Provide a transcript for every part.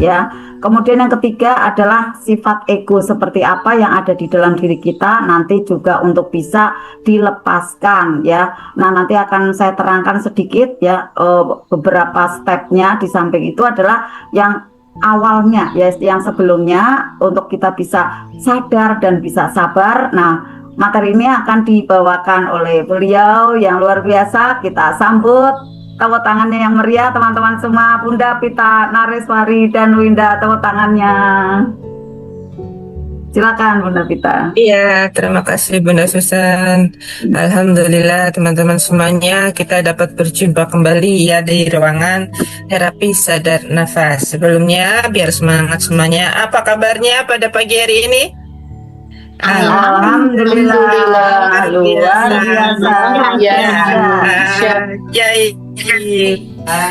ya. Kemudian yang ketiga adalah sifat ego, seperti apa yang ada di dalam diri kita nanti juga untuk bisa dilepaskan ya. Nah, nanti akan saya terangkan sedikit ya, beberapa stepnya. Di samping itu adalah yang awalnya ya, yang sebelumnya untuk kita bisa sadar dan bisa sabar. Nah, materi ini akan dibawakan oleh beliau yang luar biasa. Kita sambut tepuk tangannya yang meriah, teman-teman semua. Bunda Pita Nareswari dan Winda, tepuk tangannya. Silakan Bunda Pita. Iya, terima kasih Bunda Susan. Alhamdulillah teman-teman semuanya, kita dapat berjumpa kembali ya di ruangan terapi sadar nafas. Sebelumnya biar semangat semuanya. Apa kabarnya pada pagi hari ini? Alhamdulillah, luar biasa.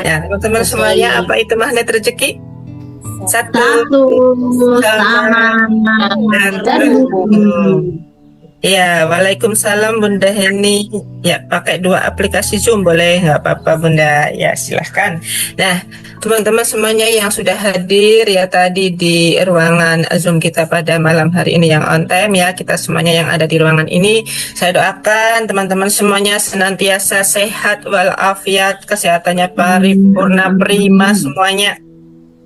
Ya, teman-teman semuanya, apa itu magnet rezeki? Satu sama dan ya, waalaikumsalam Bunda Heni. Ya, pakai 2 aplikasi Zoom boleh, nggak apa-apa Bunda. Ya, silahkan. Nah, teman-teman semuanya yang sudah hadir ya tadi di ruangan Zoom kita pada malam hari ini yang on time ya, kita semuanya yang ada di ruangan ini, saya doakan teman-teman semuanya senantiasa sehat walafiat, kesehatannya paripurna prima semuanya.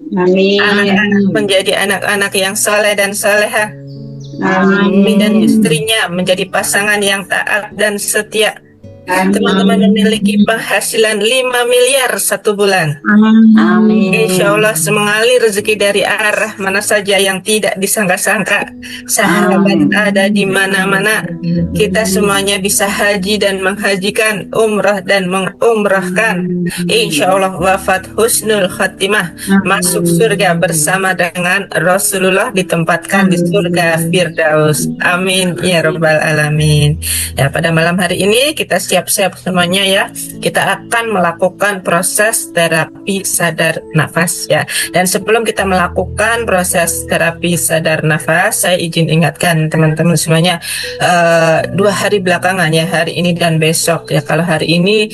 Amin. Anak-anak menjadi anak-anak yang soleh dan soleha. Amin. Dan istrinya menjadi pasangan yang taat dan setia. Teman-teman memiliki penghasilan 5 miliar 1 bulan. Amin. Insya Allah mengalir rezeki dari arah mana saja yang tidak disangka-sangka. Sahabat ada di mana-mana. Kita semuanya bisa haji dan menghajikan, umrah dan mengumrahkan. Insya Allah wafat husnul khatimah, masuk surga bersama dengan Rasulullah, ditempatkan di surga Firdaus. Amin ya rabbal alamin. Ya, pada malam hari ini kita siap-siap semuanya ya. Kita akan melakukan proses terapi sadar nafas ya. Dan sebelum kita melakukan proses terapi sadar nafas, saya izin ingatkan teman-teman semuanya, 2 hari belakangan ya, hari ini dan besok ya. Kalau hari ini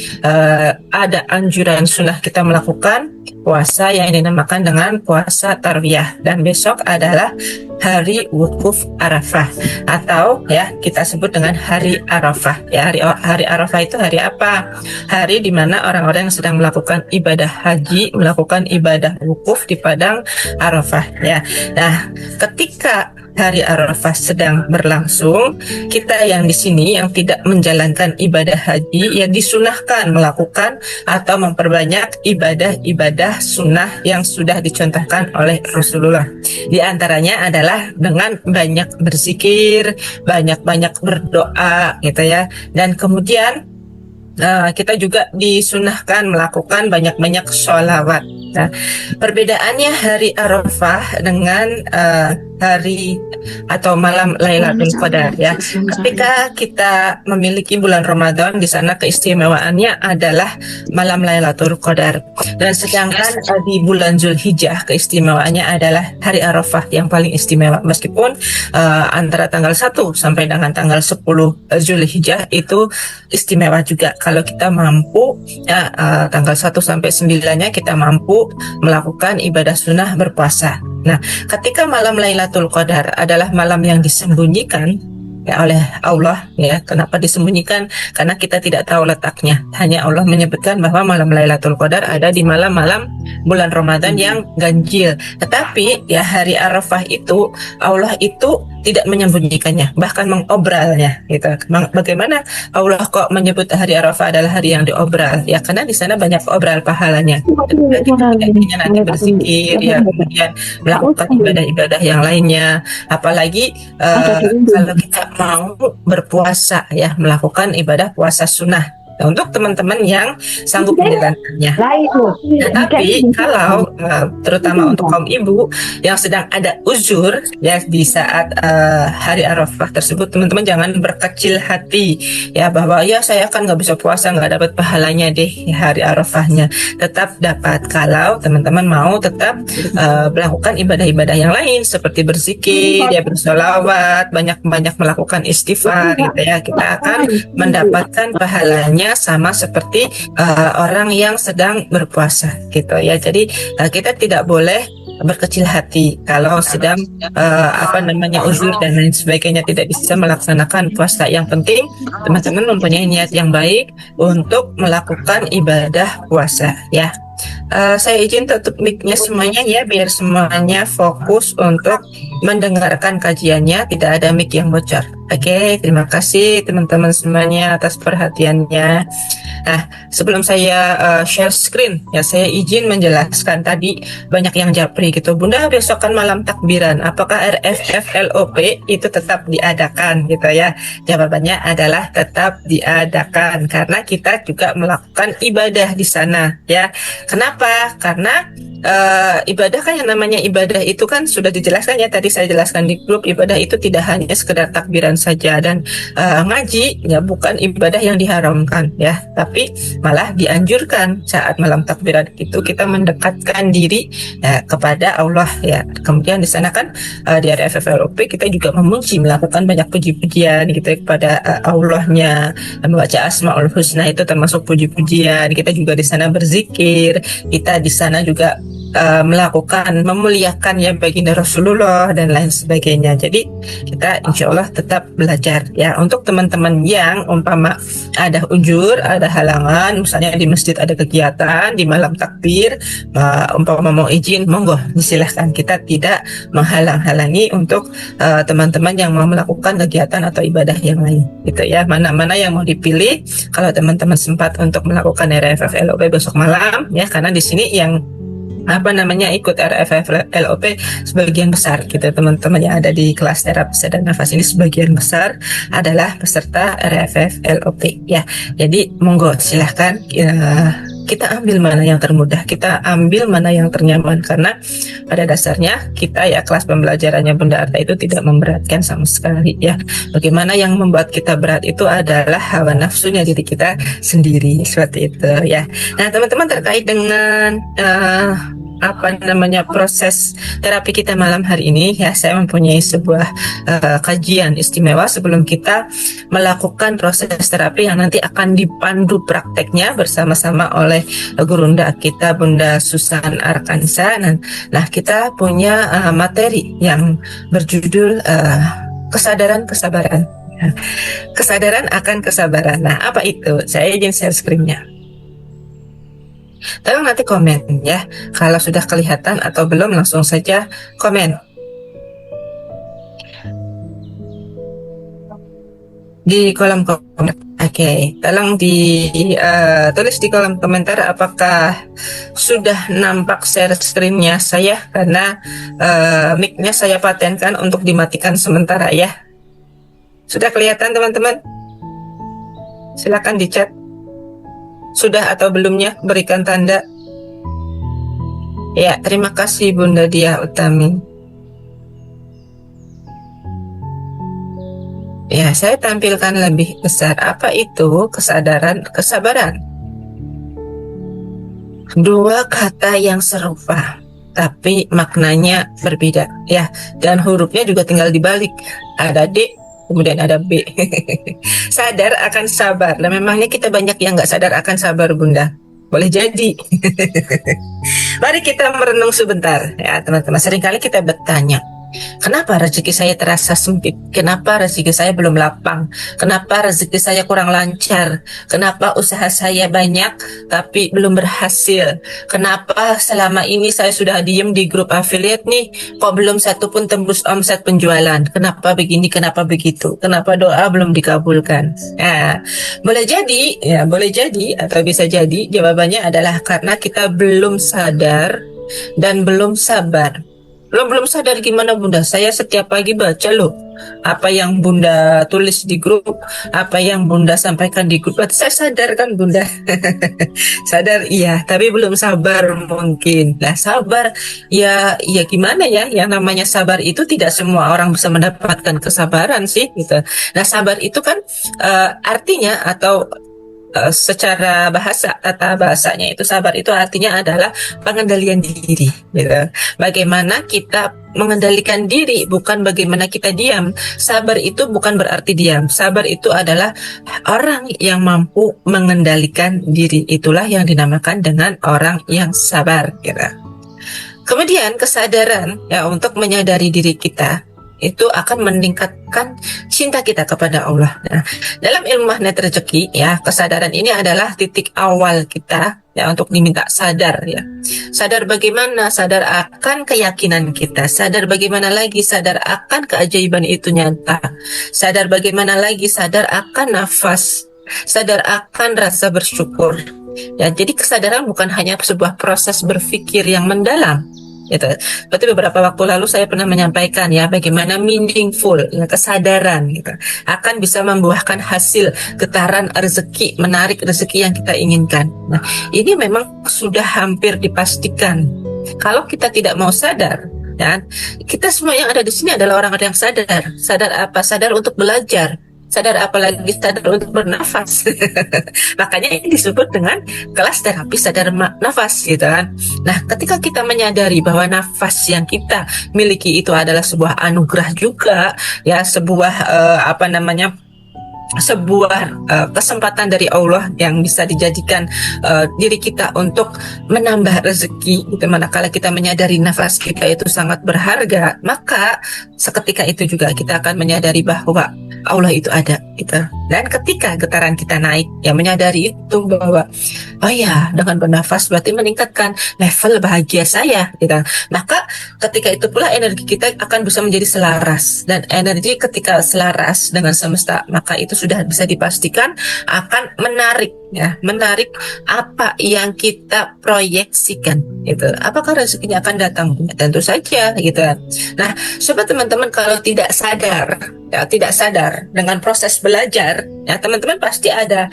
ada anjuran sunnah kita melakukan puasa yang dinamakan dengan puasa tarwiyah, dan besok adalah hari wukuf Arafah, atau ya kita sebut dengan hari Arafah ya. Hari Arafah itu hari apa? Hari di mana orang-orang yang sedang melakukan ibadah haji melakukan ibadah wukuf di padang Arafah ya. Nah, ketika hari Arafah sedang berlangsung, kita yang di sini yang tidak menjalankan ibadah haji ya disunahkan melakukan atau memperbanyak ibadah-ibadah sunnah yang sudah dicontohkan oleh Rasulullah. Di antaranya adalah dengan banyak berzikir, banyak-banyak berdoa gitu ya. Dan kemudian kita juga disunahkan melakukan banyak-banyak sholawat. Nah, perbedaannya hari Arafah dengan hari atau malam Lailatul Qadar ya. Ketika kita memiliki bulan Ramadan, di sana keistimewaannya adalah malam Lailatul Qadar. Dan sedangkan di bulan Zulhijjah keistimewaannya adalah hari Arafah yang paling istimewa. Meskipun antara tanggal 1 sampai dengan tanggal 10 Zulhijjah itu istimewa juga. Kalau kita mampu ya, tanggal 1 sampai 9-nya kita mampu melakukan ibadah sunnah berpuasa. Nah, ketika malam Lailatul Qadar adalah malam yang disembunyikan ya oleh Allah ya. Kenapa disembunyikan? Karena kita tidak tahu letaknya. Hanya Allah menyebutkan bahwa malam Lailatul Qadar ada di malam-malam bulan Ramadan yang ganjil. Tetapi ya hari Arafah itu Allah itu tidak menyembunyikannya, bahkan mengobralnya gitu. Bagaimana Allah kok menyebut hari Arafah adalah hari yang diobral? Ya karena di sana banyak obral pahalanya. Kita nanti berzikir ya, kemudian melakukan ibadah-ibadah yang lainnya. Apalagi kalau kita mau berpuasa ya, melakukan ibadah puasa sunnah. Nah, untuk teman-teman yang sanggup menjalankannya. Nah, tapi kalau terutama untuk kaum ibu yang sedang ada uzur ya di saat hari Arafah tersebut, teman-teman jangan berkecil hati ya bahwa ya saya kan nggak bisa puasa, nggak dapat pahalanya deh hari Arafahnya. Tetap dapat kalau teman-teman mau tetap melakukan ibadah-ibadah yang lain seperti berzikir, ya bersolawat, banyak-banyak melakukan istighfar gitu ya. Kita akan mendapatkan pahalanya sama seperti orang yang sedang berpuasa gitu ya. Jadi kita tidak boleh berkecil hati kalau sedang uzur dan lain sebagainya tidak bisa melaksanakan puasa. Yang penting teman-teman mempunyai niat yang baik untuk melakukan ibadah puasa ya. Saya izin tutup mic-nya semuanya ya, biar semuanya fokus untuk mendengarkan kajiannya, tidak ada mic yang bocor. Oke, terima kasih teman-teman semuanya atas perhatiannya. Nah, sebelum saya share screen ya, saya izin menjelaskan tadi banyak yang japri gitu. Bunda, besok kan malam takbiran, apakah RFFLOP itu tetap diadakan gitu ya? Jawabannya adalah tetap diadakan karena kita juga melakukan ibadah di sana ya. Kenapa? Karena ibadah kan, yang namanya ibadah itu kan sudah dijelaskan ya, tadi saya jelaskan di grup. Ibadah itu tidak hanya sekedar takbiran saja, dan ngaji ya bukan ibadah yang diharamkan ya, tapi malah dianjurkan. Saat malam takbiran itu kita mendekatkan diri ya, kepada Allah ya. Kemudian di sana kan di RFFLOP kita juga memuji, melakukan banyak puji-pujian gitu ya, kepada Allahnya, membaca Asmaul Husna itu termasuk puji-pujian. Kita juga di sana berzikir, kita di sana juga melakukan memuliakan ya baginda Rasulullah dan lain sebagainya. Jadi kita insya Allah tetap belajar ya. Untuk teman-teman yang umpama ada ujur, ada halangan, misalnya di masjid ada kegiatan di malam takbir, umpama mau izin, monggo silahkan. Kita tidak menghalang-halangi untuk teman-teman yang mau melakukan kegiatan atau ibadah yang lain gitu ya. Mana-mana yang mau dipilih, kalau teman-teman sempat untuk melakukan RFFLOP besok malam ya, karena di sini yang ikut RFFLOP sebagian besar gitu teman-teman yang ada di kelas terapi sadar nafas ini, sebagian besar adalah peserta RFFLOP ya. Jadi monggo silahkan, kita ambil mana yang termudah, kita ambil mana yang ternyaman, karena pada dasarnya kita ya kelas pembelajarannya Bunda Arta itu tidak memberatkan sama sekali ya. Bagaimana yang membuat kita berat itu adalah hawa nafsunya diri kita sendiri, seperti itu ya. Nah teman-teman, terkait dengan proses terapi kita malam hari ini ya, saya mempunyai sebuah kajian istimewa sebelum kita melakukan proses terapi yang nanti akan dipandu prakteknya bersama-sama oleh gurunda kita Bunda Susan Arkansa. Nah kita punya materi yang berjudul kesadaran kesabaran. Kesadaran akan kesabaran. Nah apa itu? Saya izin share screen-nya. Tolong nanti komen ya, kalau sudah kelihatan, atau belum langsung saja komen di kolom komentar. Oke, tolong tulis di kolom komentar apakah sudah nampak share screen-nya saya, karena mic-nya saya patenkan untuk dimatikan sementara ya. Sudah kelihatan teman-teman? Silakan di chat. Sudah atau belumnya, berikan tanda. Ya, terima kasih Bunda Dia Utami. Ya, saya tampilkan lebih besar. Apa itu kesadaran, kesabaran? Dua kata yang serupa, tapi maknanya berbeda. Ya, dan hurufnya juga tinggal dibalik. Ada D, kemudian ada B. Sadar akan sabar. Nah memangnya kita banyak yang nggak sadar akan sabar Bunda. Boleh jadi. Mari kita merenung sebentar ya teman-teman. Seringkali kita bertanya, kenapa rezeki saya terasa sempit? Kenapa rezeki saya belum lapang? Kenapa rezeki saya kurang lancar? Kenapa usaha saya banyak tapi belum berhasil? Kenapa selama ini saya sudah diem di grup affiliate nih, kok belum satu pun tembus omset penjualan? Kenapa begini? Kenapa begitu? Kenapa doa belum dikabulkan? Nah, boleh jadi atau bisa jadi jawabannya adalah karena kita belum sadar dan belum sabar. Belum sadar gimana Bunda? Saya setiap pagi baca loh apa yang Bunda tulis di grup, apa yang Bunda sampaikan di grup. Saya sadar kan Bunda? Sadar iya, tapi belum sabar mungkin. Nah sabar ya gimana ya? Yang namanya sabar itu tidak semua orang bisa mendapatkan kesabaran sih gitu. Nah sabar itu kan artinya atau secara bahasa, tata bahasanya itu sabar itu artinya adalah pengendalian diri gitu. Bagaimana kita mengendalikan diri, bukan bagaimana kita diam. Sabar itu bukan berarti diam. Sabar itu adalah orang yang mampu mengendalikan diri. Itulah yang dinamakan dengan orang yang sabar gitu. Kemudian kesadaran ya untuk menyadari diri kita itu akan meningkatkan cinta kita kepada Allah. Nah, dalam ilmu magnet rezeki ya, kesadaran ini adalah titik awal kita ya untuk diminta sadar ya. Sadar bagaimana? Sadar akan keyakinan kita. Sadar bagaimana lagi? Sadar akan keajaiban itu nyata. Sadar bagaimana lagi? Sadar akan nafas. Sadar akan rasa bersyukur. Ya, jadi kesadaran bukan hanya sebuah proses berpikir yang mendalam. Gitu. Berarti beberapa waktu lalu saya pernah menyampaikan ya bagaimana meaningful ya, kesadaran gitu akan bisa membuahkan hasil getaran rezeki, menarik rezeki yang kita inginkan. Nah, ini memang sudah hampir dipastikan. Kalau kita tidak mau sadar, ya, kita semua yang ada di sini adalah orang-orang yang sadar. Sadar apa? Sadar untuk belajar. Sadar apalagi sadar untuk bernafas. Makanya ini disebut dengan kelas terapi sadar nafas gitu kan. Nah, ketika kita menyadari bahwa nafas yang kita miliki itu adalah sebuah anugerah juga ya, sebuah kesempatan dari Allah yang bisa dijadikan diri kita untuk menambah rezeki. Gitu. Manakala kita menyadari nafas kita itu sangat berharga, maka seketika itu juga kita akan menyadari bahwa Allah itu ada gitu. Dan ketika getaran kita naik, ya menyadari itu bahwa oh ya, dengan bernafas berarti meningkatkan level bahagia saya gitu. Maka ketika itu pula energi kita akan bisa menjadi selaras, dan energi ketika selaras dengan semesta, maka itu sudah bisa dipastikan akan menarik ya, menarik apa yang kita proyeksikan gitu. Apakah rezekinya akan datang? Tentu saja gitu. Nah, sobat teman-teman, kalau tidak sadar dengan proses belajar ya, teman-teman pasti ada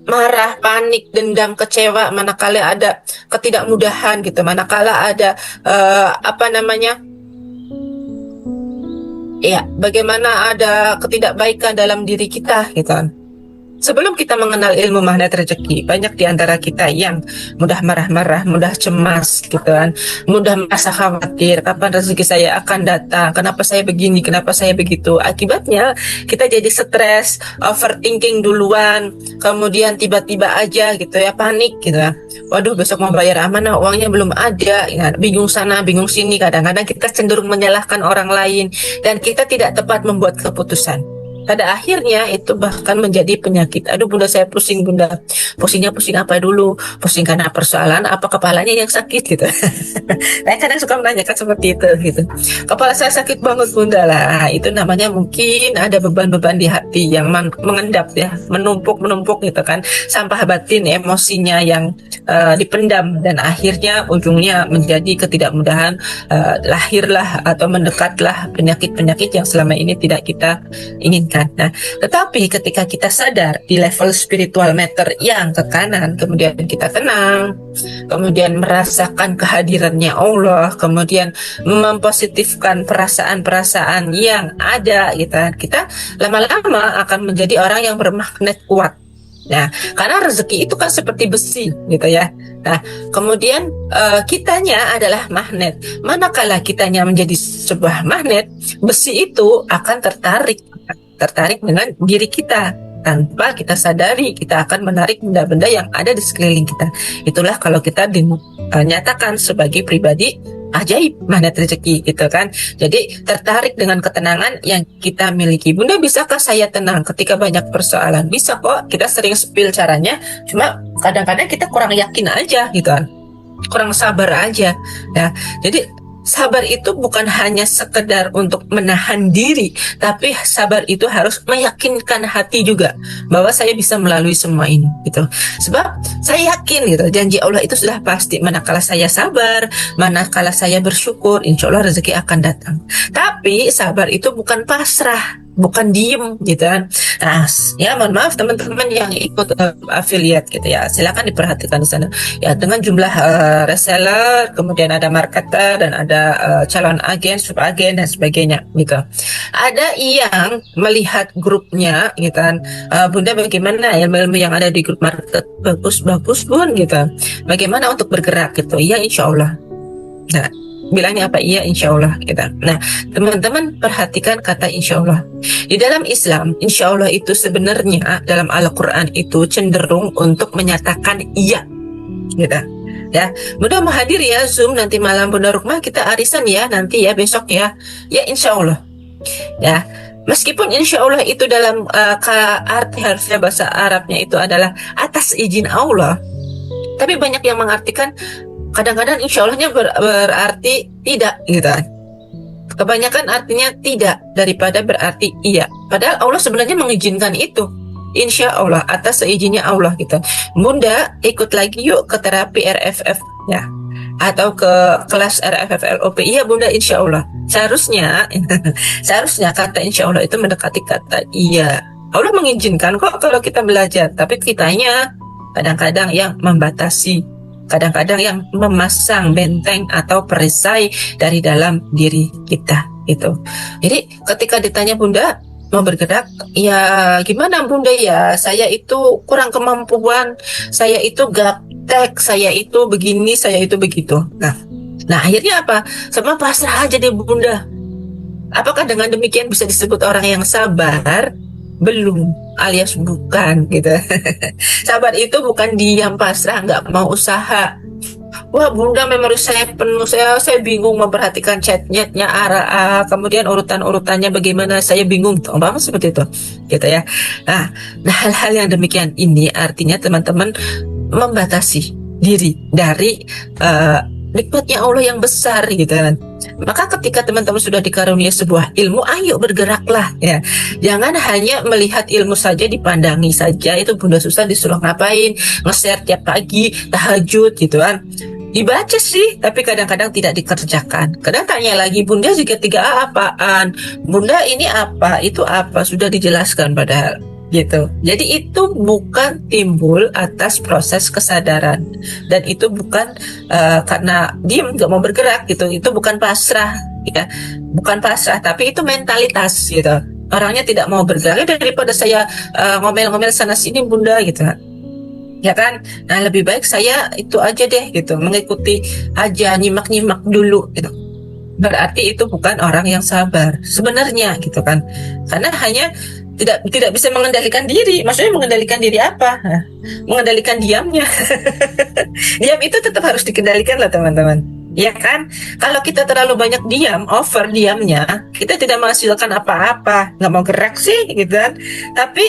marah, panik, dendam, kecewa manakala ada ketidakmudahan gitu, manakala ada ya bagaimana ada ketidakbaikan dalam diri kita gitu. Sebelum kita mengenal ilmu magnet rezeki, banyak di antara kita yang mudah marah-marah, mudah cemas gitu kan, mudah merasa khawatir, kapan rezeki saya akan datang, kenapa saya begini, kenapa saya begitu. Akibatnya kita jadi stres, overthinking duluan, kemudian tiba-tiba aja gitu ya, panik gitu ya. Waduh, besok mau bayar mana, uangnya belum ada, ya, bingung sana, bingung sini. Kadang-kadang kita cenderung menyalahkan orang lain, dan kita tidak tepat membuat keputusan. Pada akhirnya itu bahkan menjadi penyakit. Aduh bunda, saya pusing bunda. Pusingnya pusing apa dulu? Pusing karena persoalan apa kepalanya yang sakit gitu. Saya kadang suka menanyakan seperti itu gitu. Kepala saya sakit banget bunda lah. Itu namanya mungkin ada beban-beban di hati yang mengendap ya, menumpuk gitu kan. Sampah batin emosinya yang dipendam, dan akhirnya ujungnya menjadi ketidakmudahan, lahirlah atau mendekatlah penyakit-penyakit yang selama ini tidak kita inginkan. Nah, tetapi ketika kita sadar di level spiritual matter yang ke kanan, kemudian kita tenang, kemudian merasakan kehadirannya Allah, kemudian mempositifkan perasaan-perasaan yang ada gitu, kita lama-lama akan menjadi orang yang bermagnet kuat. Nah, karena rezeki itu kan seperti besi gitu ya. Nah, kemudian kitanya adalah magnet. Manakala kitanya menjadi sebuah magnet, besi itu akan tertarik dengan diri kita. Tanpa kita sadari, kita akan menarik benda-benda yang ada di sekeliling kita. Itulah kalau kita dinyatakan sebagai pribadi ajaib, magnet rezeki gitu kan. Jadi tertarik dengan ketenangan yang kita miliki. Bunda, bisakah saya tenang ketika banyak persoalan? Bisa kok, kita sering spill caranya. Cuma kadang-kadang kita kurang yakin aja gitu kan, kurang sabar aja. Nah, jadi sabar itu bukan hanya sekedar untuk menahan diri, tapi sabar itu harus meyakinkan hati juga bahwa saya bisa melalui semua ini gitu. Sebab saya yakin gitu, janji Allah itu sudah pasti. Manakala saya sabar, manakala saya bersyukur, insya Allah rezeki akan datang. Tapi sabar itu bukan pasrah, bukan diem gitu kan. Nah, ya mohon maaf teman-teman yang ikut affiliate gitu ya, silakan diperhatikan di sana ya, dengan jumlah reseller, kemudian ada marketer, dan ada calon agen, subagen, dan sebagainya gitu. Ada yang melihat grupnya gitu kan, bunda bagaimana ilmu-ilmu yang ada di grup market, bagus bun gitu, bagaimana untuk bergerak gitu. Iya insya Allah. Nah, bilangnya apa? Iya insya Allah gitu. Nah, teman-teman perhatikan kata insya Allah. Di dalam Islam, insya Allah itu sebenarnya dalam Al-Quran itu cenderung untuk menyatakan iya gitu. Ya, Bunda mau hadir ya Zoom nanti malam Bunda Rukmah, kita arisan ya nanti ya besok ya. Ya insya Allah. Ya, meskipun insya Allah itu dalam arti harfiah bahasa Arabnya itu adalah atas izin Allah, tapi banyak yang mengartikan kadang-kadang insya Allahnya berarti tidak gitu kan. Kebanyakan artinya tidak daripada berarti iya. Padahal Allah sebenarnya mengizinkan itu. Insya Allah atas seizinnya Allah gitu. Bunda ikut lagi yuk ke terapi RFF ya, atau ke kelas RFF LOP. Iya Bunda, insya Allah. Seharusnya seharusnya kata insya Allah itu mendekati kata iya. Allah mengizinkan kok kalau kita belajar, tapi kitanya kadang-kadang yang membatasi, kadang-kadang yang memasang benteng atau perisai dari dalam diri kita itu. Jadi ketika ditanya Bunda mau bergerak, ya gimana Bunda ya, saya itu kurang kemampuan, saya itu gaptek, saya itu begini, saya itu begitu. Nah akhirnya apa? Semua pasrah aja deh Bunda. Apakah dengan demikian bisa disebut orang yang sabar? Belum, alias bukan gitu. Sabar itu bukan diam pasrah, nggak mau usaha. Wah Bunda, memori saya penuh, saya bingung memperhatikan chatnya kemudian urutannya bagaimana, saya bingung, banget seperti itu gitu ya. Nah hal-hal yang demikian ini artinya teman-teman membatasi diri dari nikmatnya Allah yang besar gitu kan. Maka ketika teman-teman sudah dikarunia sebuah ilmu, ayo bergeraklah ya. Jangan hanya melihat ilmu saja, dipandangi saja. Itu Bunda Susan disuruh ngapain, nge-share tiap pagi, tahajud gitu kan. Dibaca sih, tapi kadang-kadang tidak dikerjakan. Kadang tanya lagi, Bunda jika 3A apaan? Bunda ini apa? Itu apa? Sudah dijelaskan padahal gitu. Jadi itu bukan timbul atas proses kesadaran, dan itu bukan karena dia nggak mau bergerak gitu. Itu bukan pasrah ya, bukan pasrah, tapi itu mentalitas gitu. Orangnya tidak mau bergerak, daripada saya ngomel-ngomel sana sini Bunda gitu ya kan. Nah lebih baik saya itu aja deh gitu, mengikuti aja, nyimak-nyimak dulu gitu. Berarti itu bukan orang yang sabar sebenarnya gitu kan, karena hanya tidak bisa mengendalikan diri. Maksudnya mengendalikan diri apa? Mengendalikan diamnya. Diam itu tetap harus dikendalikan lah teman-teman, ya kan? Kalau kita terlalu banyak diam, over diamnya, kita tidak menghasilkan apa-apa, nggak mau gerak sih gitu kan. Tapi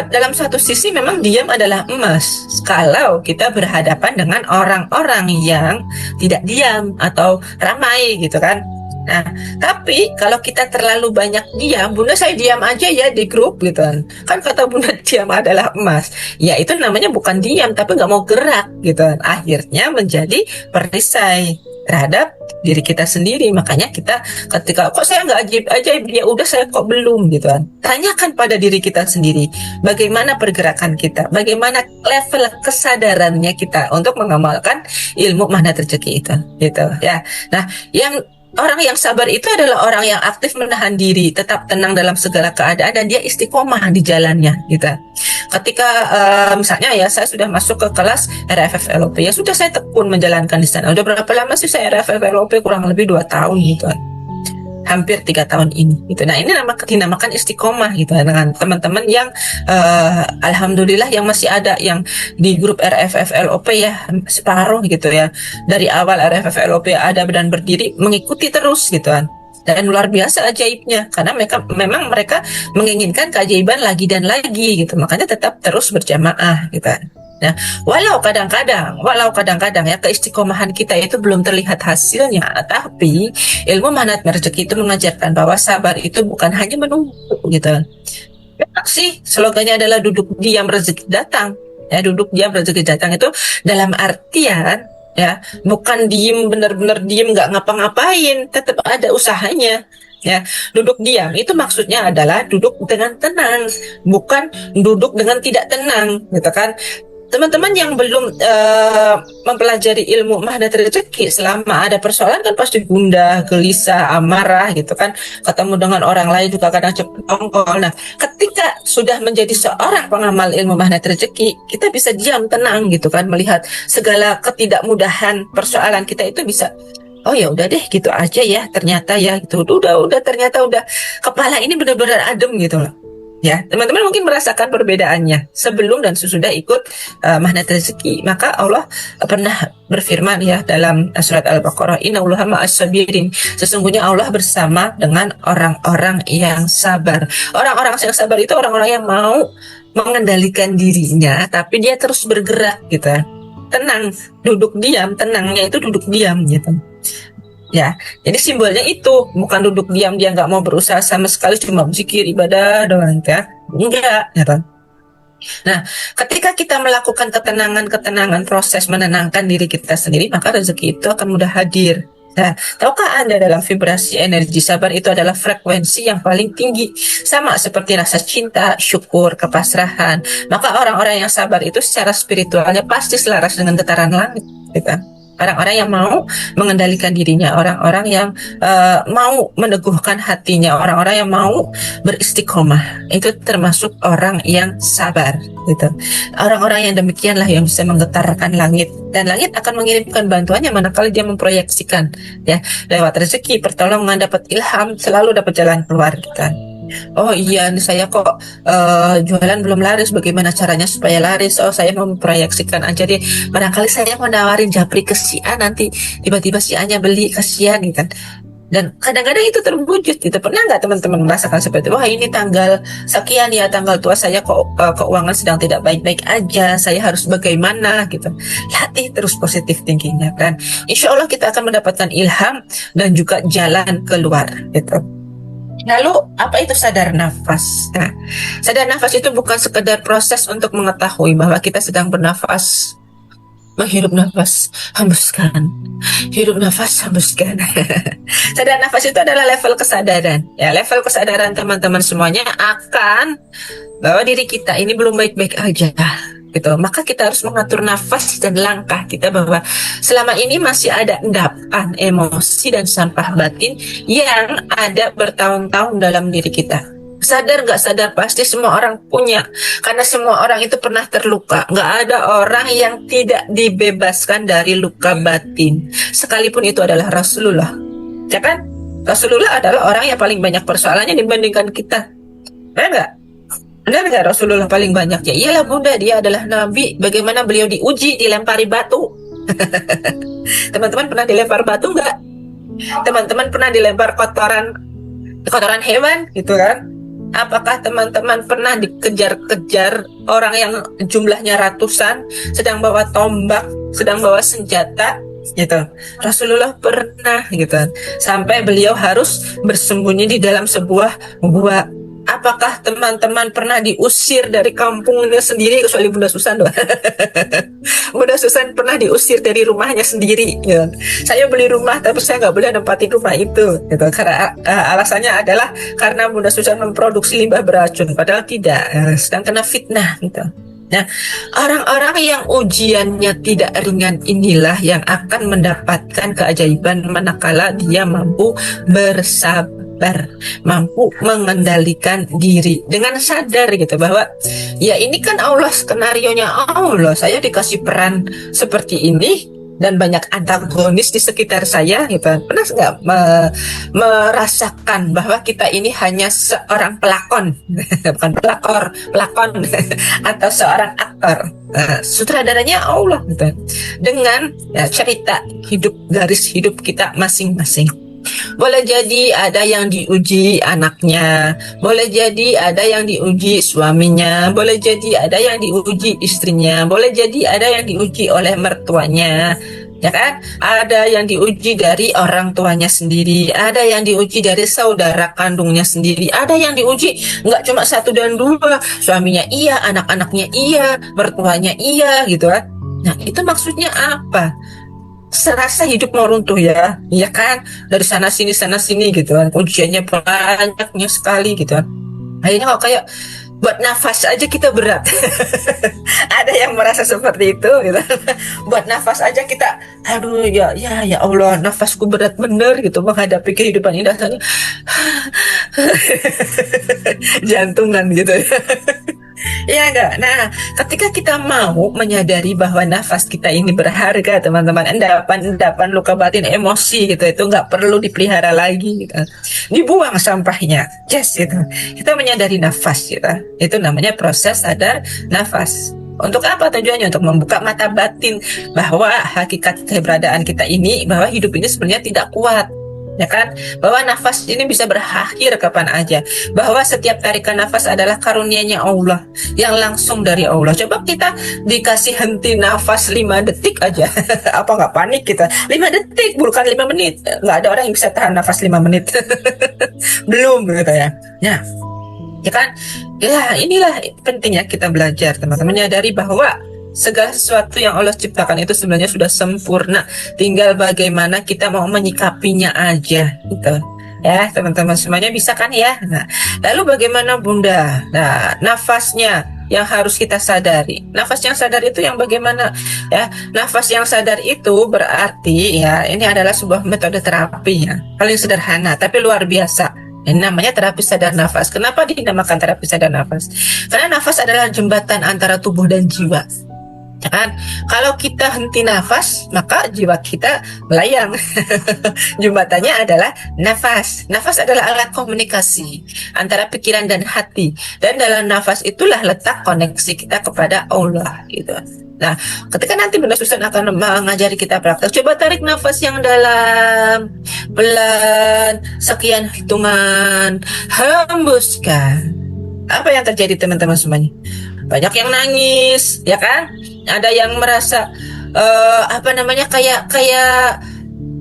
dalam satu sisi memang diam adalah emas kalau kita berhadapan dengan orang-orang yang tidak diam atau ramai gitu kan. Nah, tapi kalau kita terlalu banyak diam, Bunda saya diam aja ya di grup gitu kan. Kan kata Bunda diam adalah emas. Ya itu namanya bukan diam, tapi nggak mau gerak gitu kan. Akhirnya menjadi perisai terhadap diri kita sendiri. Makanya kita ketika kok saya nggak ajaib, ya udah saya kok belum gitu kan. Tanyakan pada diri kita sendiri, bagaimana pergerakan kita, bagaimana level kesadarannya kita untuk mengamalkan ilmu mana rezeki itu gitu ya. Nah, orang yang sabar itu adalah orang yang aktif menahan diri, tetap tenang dalam segala keadaan, dan dia istiqomah di jalannya gitu. Ketika misalnya ya saya sudah masuk ke kelas RFF LOP, ya sudah saya tekun menjalankan di sana. Udah berapa lama sih saya RFF LOP? Kurang lebih 2 tahun gitu. Hampir 3 tahun ini gitu. Nah ini dinamakan istiqomah gitu dengan teman-teman yang alhamdulillah yang masih ada yang di grup RFF LOP ya, separuh gitu ya. Dari awal RFF LOP ada dan berdiri, mengikuti terus gitu kan. Dan luar biasa ajaibnya, karena memang mereka menginginkan keajaiban lagi dan lagi gitu. Makanya tetap terus berjamaah gitu. Nah, walau kadang-kadang ya keistiqomahan kita itu belum terlihat hasilnya, tapi ilmu manat rezeki itu mengajarkan bahwa sabar itu bukan hanya menunggu gitu. Memang sih slogannya adalah duduk diam rezeki datang. Ya, duduk diam rezeki datang itu dalam artian ya bukan diem, benar-benar diem nggak ngapa-ngapain, tetap ada usahanya. Ya, duduk diam itu maksudnya adalah duduk dengan tenang, bukan duduk dengan tidak tenang, gitu kan? Teman-teman yang belum mempelajari ilmu magnet rezeki, selama ada persoalan kan pasti gundah, gelisah, amarah gitu kan. Ketemu dengan orang lain juga kadang cepat ongkol. Nah, ketika sudah menjadi seorang pengamal ilmu magnet rezeki, kita bisa diam, tenang gitu kan, melihat segala ketidakmudahan persoalan kita itu bisa, oh ya udah deh gitu aja ya, ternyata ya gitu. Udah ternyata udah kepala ini benar-benar adem gitu loh. Ya, teman-teman mungkin merasakan perbedaannya sebelum dan sesudah ikut magnet rezeki. Maka Allah pernah berfirman ya dalam surat Al-Baqarah, Innallaha ma'as-sabirin. Sesungguhnya Allah bersama dengan orang-orang yang sabar. Orang-orang yang sabar itu orang-orang yang mau mengendalikan dirinya, tapi dia terus bergerak gitu. Tenang, duduk diam, tenangnya itu duduk diam gitu. Ya, jadi simbolnya itu bukan duduk diam, dia nggak mau berusaha sama sekali, cuma zikir ibadah doang ya, enggak ya kan. Nah, ketika kita melakukan ketenangan proses menenangkan diri kita sendiri, maka rezeki itu akan mudah hadir. Nah, tahukah Anda dalam vibrasi energi sabar itu adalah frekuensi yang paling tinggi, sama seperti rasa cinta, syukur, kepasrahan. Maka orang-orang yang sabar itu secara spiritualnya pasti selaras dengan getaran langit, gitu. Orang-orang yang mau mengendalikan dirinya, orang-orang yang mau meneguhkan hatinya, orang-orang yang mau beristiqomah, itu termasuk orang yang sabar, gitu. Orang-orang yang demikianlah yang bisa menggetarkan langit, dan langit akan mengirimkan bantuannya manakala dia memproyeksikan, ya, lewat rezeki, pertolongan, dapat ilham, selalu dapat jalan keluar, gitu. Oh iya, saya kok jualan belum laris, bagaimana caranya supaya laris? Oh, saya mau memproyeksikan aja deh, barangkali saya mau nawarin japri ke si A, nanti tiba-tiba si A nya beli, kasihan gitu kan. Dan kadang-kadang itu terwujud gitu. Pernah nggak teman-teman merasakan seperti itu? Wah, ini tanggal sekian ya, tanggal tua saya kok keuangan sedang tidak baik-baik aja, saya harus bagaimana gitu. Latih terus positif tingginya, dan insya Allah kita akan mendapatkan ilham dan juga jalan keluar gitu. Lalu apa itu sadar nafas? Nah, sadar nafas itu bukan sekedar proses untuk mengetahui bahwa kita sedang bernafas, menghirup nafas, hembuskan, hirup nafas, hembuskan. Sadar nafas itu adalah level kesadaran. Ya, level kesadaran teman-teman semuanya akan bahwa diri kita ini belum baik-baik aja. Gitu. Maka kita harus mengatur nafas dan langkah kita bahwa selama ini masih ada endapan emosi dan sampah batin yang ada bertahun-tahun dalam diri kita. Sadar nggak sadar pasti semua orang punya, karena semua orang itu pernah terluka. Nggak ada orang yang tidak dibebaskan dari luka batin, sekalipun itu adalah Rasulullah, ya kan? Rasulullah adalah orang yang paling banyak persoalannya dibandingkan kita, ya nggak? Benar nggak Rasulullah paling banyak? Ya iyalah bunda, dia adalah Nabi. Bagaimana beliau diuji, dilempari batu. Teman-teman pernah dilempar batu nggak? Teman-teman pernah dilempar kotoran hewan gitu kan? Apakah teman-teman pernah dikejar-kejar orang yang jumlahnya ratusan, sedang bawa tombak, sedang bawa senjata gitu? Rasulullah pernah gitu, sampai beliau harus bersembunyi di dalam sebuah gua. Apakah teman-teman pernah diusir dari kampungnya sendiri, kecuali Bunda Susan doang? Bunda Susan pernah diusir dari rumahnya sendiri. Ya. Saya beli rumah tapi saya nggak boleh nempatin rumah itu. Gitu. Karena alasannya adalah karena Bunda Susan memproduksi limbah beracun, padahal tidak, sedang kena fitnah. Gitu. Nah, orang-orang yang ujiannya tidak ringan inilah yang akan mendapatkan keajaiban manakala dia mampu bersabar, mampu mengendalikan diri dengan sadar gitu bahwa ya ini kan Allah, skenarionya Allah, saya dikasih peran seperti ini dan banyak antagonis di sekitar saya gitu. Pernah nggak merasakan bahwa kita ini hanya seorang pelakon, bukan pelakon atau seorang aktor, sutradaranya Allah gitu, dengan ya, cerita hidup, garis hidup kita masing-masing. Boleh jadi ada yang diuji anaknya, boleh jadi ada yang diuji suaminya, boleh jadi ada yang diuji istrinya, boleh jadi ada yang diuji oleh mertuanya, ya kan? Ada yang diuji dari orang tuanya sendiri, ada yang diuji dari saudara kandungnya sendiri, ada yang diuji nggak cuma 1 dan 2, suaminya iya, anak-anaknya iya, mertuanya iya gitu kan. Nah, itu maksudnya apa? Serasa hidup mau runtuh ya, iya kan? Dari sana sini gitu kan, ujiannya banyaknya sekali gitu kan. Akhirnya kok kayak buat nafas aja kita berat. Ada yang merasa seperti itu gitu. Buat nafas aja kita, aduh ya Allah, nafasku berat bener gitu menghadapi kehidupan ini. Rasanya jantungan gitu. Ya enggak? Nah, ketika kita mau menyadari bahwa nafas kita ini berharga, teman-teman, endapan-endapan luka batin emosi gitu, itu nggak perlu dipelihara lagi gitu. Dibuang sampahnya. Yes, gitu. Kita menyadari nafas gitu. Itu namanya proses sadar nafas. Untuk apa tujuannya? Untuk membuka mata batin bahwa hakikat keberadaan kita ini, bahwa hidup ini sebenarnya tidak kuat. Ya kan, bahwa nafas ini bisa berakhir kapan aja, bahwa setiap tarikan nafas adalah karunia-Nya Allah yang langsung dari Allah. Coba kita dikasih henti nafas 5 detik aja apa nggak panik kita? 5 detik bukan 5 menit, nggak ada orang yang bisa tahan nafas 5 menit belum gitu ya. Nah, ya kan, ya inilah pentingnya kita belajar, teman-teman, menyadari bahwa segala sesuatu yang Allah ciptakan itu sebenarnya sudah sempurna, tinggal bagaimana kita mau menyikapinya aja gitu ya, teman-teman semuanya, bisa kan ya. Nah, lalu bagaimana Bunda? Nah, nafasnya yang harus kita sadari. Nafas yang sadar itu yang bagaimana ya? Nafas yang sadar itu berarti ya, ini adalah sebuah metode terapi ya, paling sederhana tapi luar biasa. Ini namanya terapi sadar nafas. Kenapa dinamakan terapi sadar nafas? Karena nafas adalah jembatan antara tubuh dan jiwa. Ya kan? Kalau kita henti nafas, maka jiwa kita melayang. Jembatannya adalah nafas. Nafas adalah alat komunikasi antara pikiran dan hati. Dan dalam nafas itulah letak koneksi kita kepada Allah gitu. Nah, ketika nanti Bunda Susan akan mengajari kita praktek, coba tarik nafas yang dalam, pelan, sekian hitungan, hembuskan. Apa yang terjadi teman-teman semuanya? Banyak yang nangis, ya kan? Ada yang merasa kayak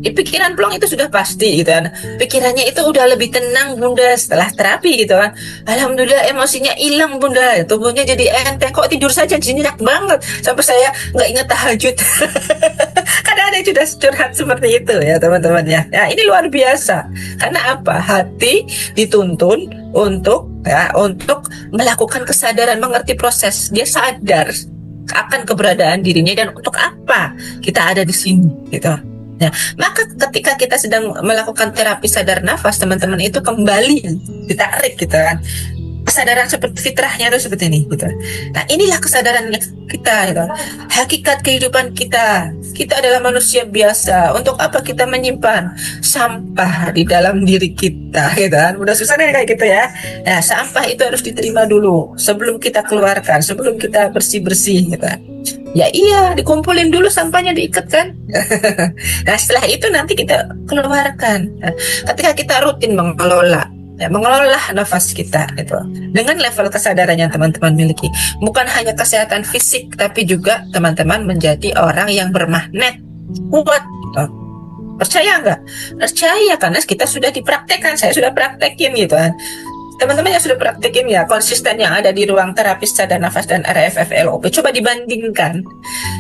pikiran plong itu sudah pasti gitu kan. Pikirannya itu udah lebih tenang Bunda setelah terapi gitu kan. Alhamdulillah emosinya hilang Bunda, tubuhnya jadi enteng, kok tidur saja nyenyak banget sampai saya nggak ingat tahajud. Kadang ada yang sudah curhat seperti itu ya teman-teman ya. Nah, ini luar biasa. Karena apa? Hati dituntun untuk melakukan kesadaran, mengerti proses. Dia sadar akan keberadaan dirinya dan untuk apa kita ada di sini gitu. Nah, maka ketika kita sedang melakukan terapi sadar nafas, teman-teman, itu kembali ditarik gitu kan. Kesadaran seperti fitrahnya itu seperti ini gitu. Nah, inilah kesadaran kita gitu. Hakikat kehidupan kita. Kita adalah manusia biasa. Untuk apa kita menyimpan sampah di dalam diri kita gitu kan. Udah susah nih kayak gitu ya. Nah, sampah itu harus diterima dulu sebelum kita keluarkan, sebelum kita bersih-bersih gitu kan. Ya iya, dikumpulin dulu sampahnya, diikat kan. Nah, setelah itu nanti kita keluarkan. Nah, ketika kita rutin mengelola nafas kita itu dengan level kesadaran yang teman-teman miliki, bukan hanya kesehatan fisik tapi juga teman-teman menjadi orang yang bermagnet kuat gitu. Percaya nggak? Percaya, karena kita sudah dipraktekkan, saya sudah praktekin gitu kan. Teman-teman yang sudah praktekin ya, konsisten yang ada di ruang terapi sadar nafas dan RFFLOP, coba dibandingkan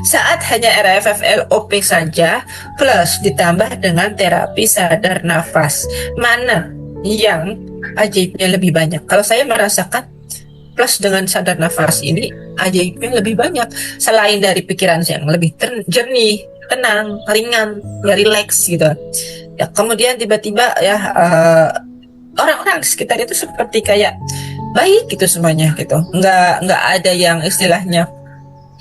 saat hanya RFFLOP saja plus ditambah dengan terapi sadar nafas, mana yang ajaibnya lebih banyak? Kalau saya merasakan plus dengan sadar nafas ini ajaibnya lebih banyak, selain dari pikiran yang lebih jernih, tenang, ringan, ya rileks gitu ya. Kemudian tiba-tiba ya orang-orang di sekitar itu seperti kayak baik gitu semuanya gitu, nggak ada yang istilahnya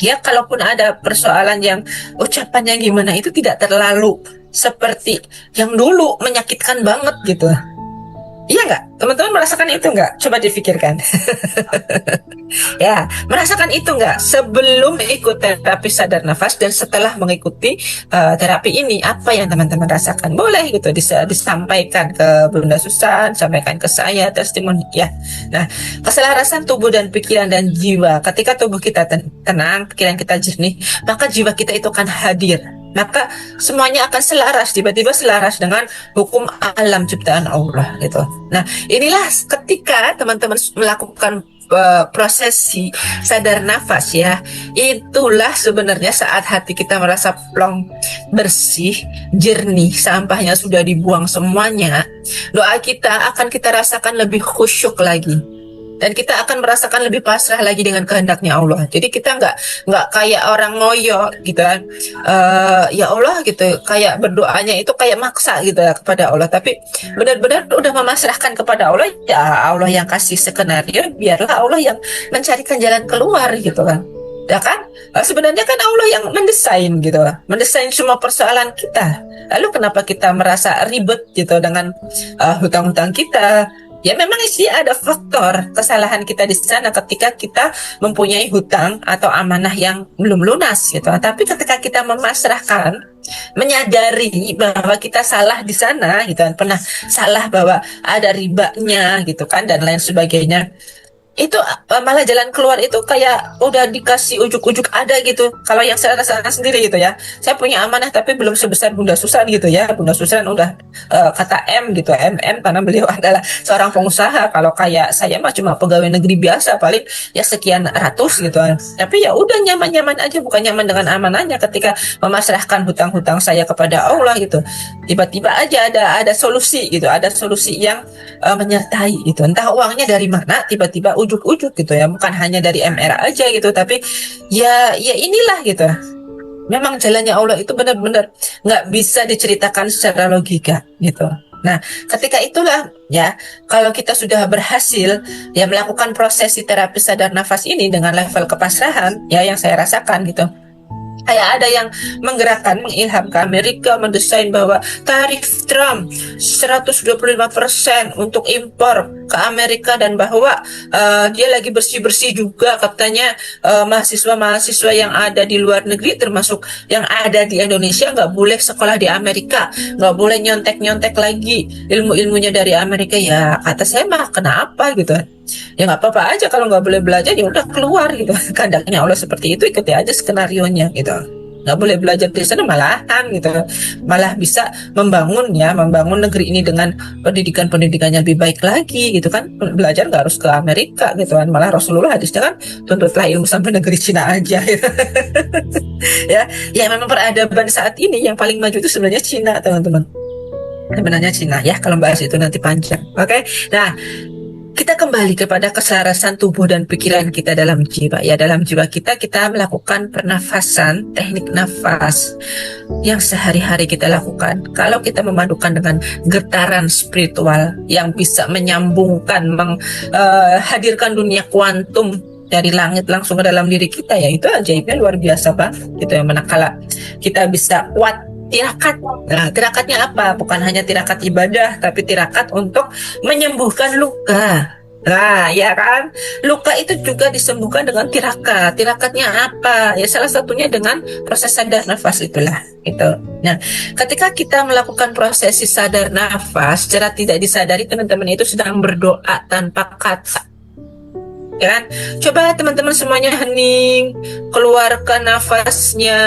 ya, kalaupun ada persoalan yang ucapannya gimana itu tidak terlalu seperti yang dulu menyakitkan banget gitu. Iya nggak? Teman-teman merasakan itu nggak? Coba dipikirkan. Ya, merasakan itu nggak? Sebelum ikut terapi sadar nafas dan setelah mengikuti terapi ini, apa yang teman-teman rasakan? Boleh gitu disampaikan ke Bunda Susan, sampaikan ke saya, testimoni ya. Nah, keselarasan tubuh dan pikiran dan jiwa. Ketika tubuh kita tenang, pikiran kita jernih, maka jiwa kita itu akan hadir. Maka semuanya akan selaras, tiba-tiba selaras dengan hukum alam ciptaan Allah gitu. Nah, inilah ketika teman-teman melakukan prosesi sadar nafas ya, itulah sebenarnya saat hati kita merasa plong, bersih, jernih, sampahnya sudah dibuang semuanya. Doa kita akan kita rasakan lebih khusyuk lagi. dan kita akan merasakan lebih pasrah lagi dengan kehendaknya Allah. Jadi kita nggak kayak orang ngoyo gitu kan. Ya Allah gitu, kayak berdoanya itu kayak maksa gitu ya kepada Allah, tapi benar-benar udah memasrahkan kepada Allah. Ya Allah yang kasih skenario, biarlah Allah yang mencarikan jalan keluar gitu kan. Ya kan? Sebenarnya kan Allah yang mendesain gitu, mendesain semua persoalan kita. Lalu kenapa kita merasa ribet gitu dengan hutang-hutang kita? Ya memang sih ada faktor kesalahan kita di sana ketika kita mempunyai hutang atau amanah yang belum lunas gitu. Tapi ketika kita memasrahkan, menyadari bahwa kita salah di sana gitu kan, pernah salah bahwa ada ribanya gitu kan dan lain sebagainya, itu malah jalan keluar itu kayak udah dikasih ujuk-ujuk ada gitu. Kalau yang saya rasakan sendiri gitu ya, saya punya amanah tapi belum sebesar Bunda Susan gitu ya. Bunda Susan udah kata M gitu, MM, karena beliau adalah seorang pengusaha. Kalau kayak saya mah cuma pegawai negeri biasa, paling ya sekian ratus gitu. Tapi ya udah nyaman-nyaman aja, bukan nyaman dengan amanahnya. Ketika memasrahkan hutang-hutang saya kepada Allah gitu, tiba-tiba aja ada solusi gitu, ada solusi yang menyertai gitu. Entah uangnya dari mana, tiba-tiba ujuk-ujuk gitu ya, bukan hanya dari MR aja gitu, tapi ya inilah gitu. Memang jalannya Allah itu benar-benar nggak bisa diceritakan secara logika gitu. Nah, ketika itulah ya, kalau kita sudah berhasil ya melakukan prosesi terapi sadar nafas ini dengan level kepasrahan ya yang saya rasakan gitu. Kayak ada yang menggerakkan, mengilhamkan Amerika mendesain bahwa tarif Trump 125% untuk impor ke Amerika, dan bahwa dia lagi bersih-bersih juga katanya mahasiswa-mahasiswa yang ada di luar negeri termasuk yang ada di Indonesia nggak boleh sekolah di Amerika, nggak boleh nyontek-nyontek lagi ilmu-ilmunya dari Amerika. Ya kata saya mah kenapa gitu, ya nggak apa-apa aja, kalau nggak boleh belajar ya udah keluar gitu. Kehendaknya Allah seperti itu, ikuti aja skenarionya gitu. Nggak boleh belajar di sana malahan gitu, malah bisa membangun negeri ini dengan pendidikan-pendidikannya lebih baik lagi gitu kan. Belajar nggak harus ke Amerika gitu kan, malah Rasulullah hadisnya kan tuntutlah ilmu sampai negeri Cina aja gitu. ya memang peradaban saat ini yang paling maju itu sebenarnya Cina teman-teman, sebenarnya Cina ya, kalau bahas itu nanti panjang. Oke. Nah, kita kembali kepada kesarasan tubuh dan pikiran kita dalam jiwa. Ya, dalam jiwa kita melakukan pernafasan, teknik nafas yang sehari-hari kita lakukan. Kalau kita memadukan dengan getaran spiritual yang bisa menyambungkan, menghadirkan dunia kuantum dari langit langsung ke dalam diri kita, ya itu ajaibnya luar biasa banget gitu ya. Manakala kita bisa kuat tirakat. Nah, tirakatnya apa? Bukan hanya tirakat ibadah, tapi tirakat untuk menyembuhkan luka. Nah, ya kan? Luka itu juga disembuhkan dengan tirakat. Tirakatnya apa? Ya salah satunya dengan proses sadar nafas itulah. Gitu. Nah, ketika kita melakukan prosesi sadar nafas, secara tidak disadari teman-teman itu sedang berdoa tanpa kata. Ya kan? Coba teman-teman semuanya hening, keluarkan nafasnya,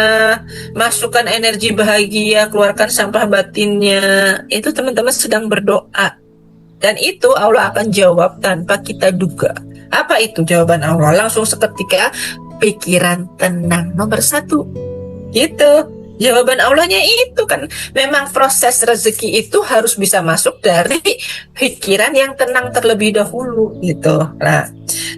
masukkan energi bahagia, keluarkan sampah batinnya. Itu teman-teman sedang berdoa, dan itu Allah akan jawab tanpa kita duga. Apa itu jawaban Allah? Langsung seketika pikiran tenang, nomor 1 gitu. Jawaban Allahnya itu kan memang proses rezeki itu harus bisa masuk dari pikiran yang tenang terlebih dahulu gitu. Nah,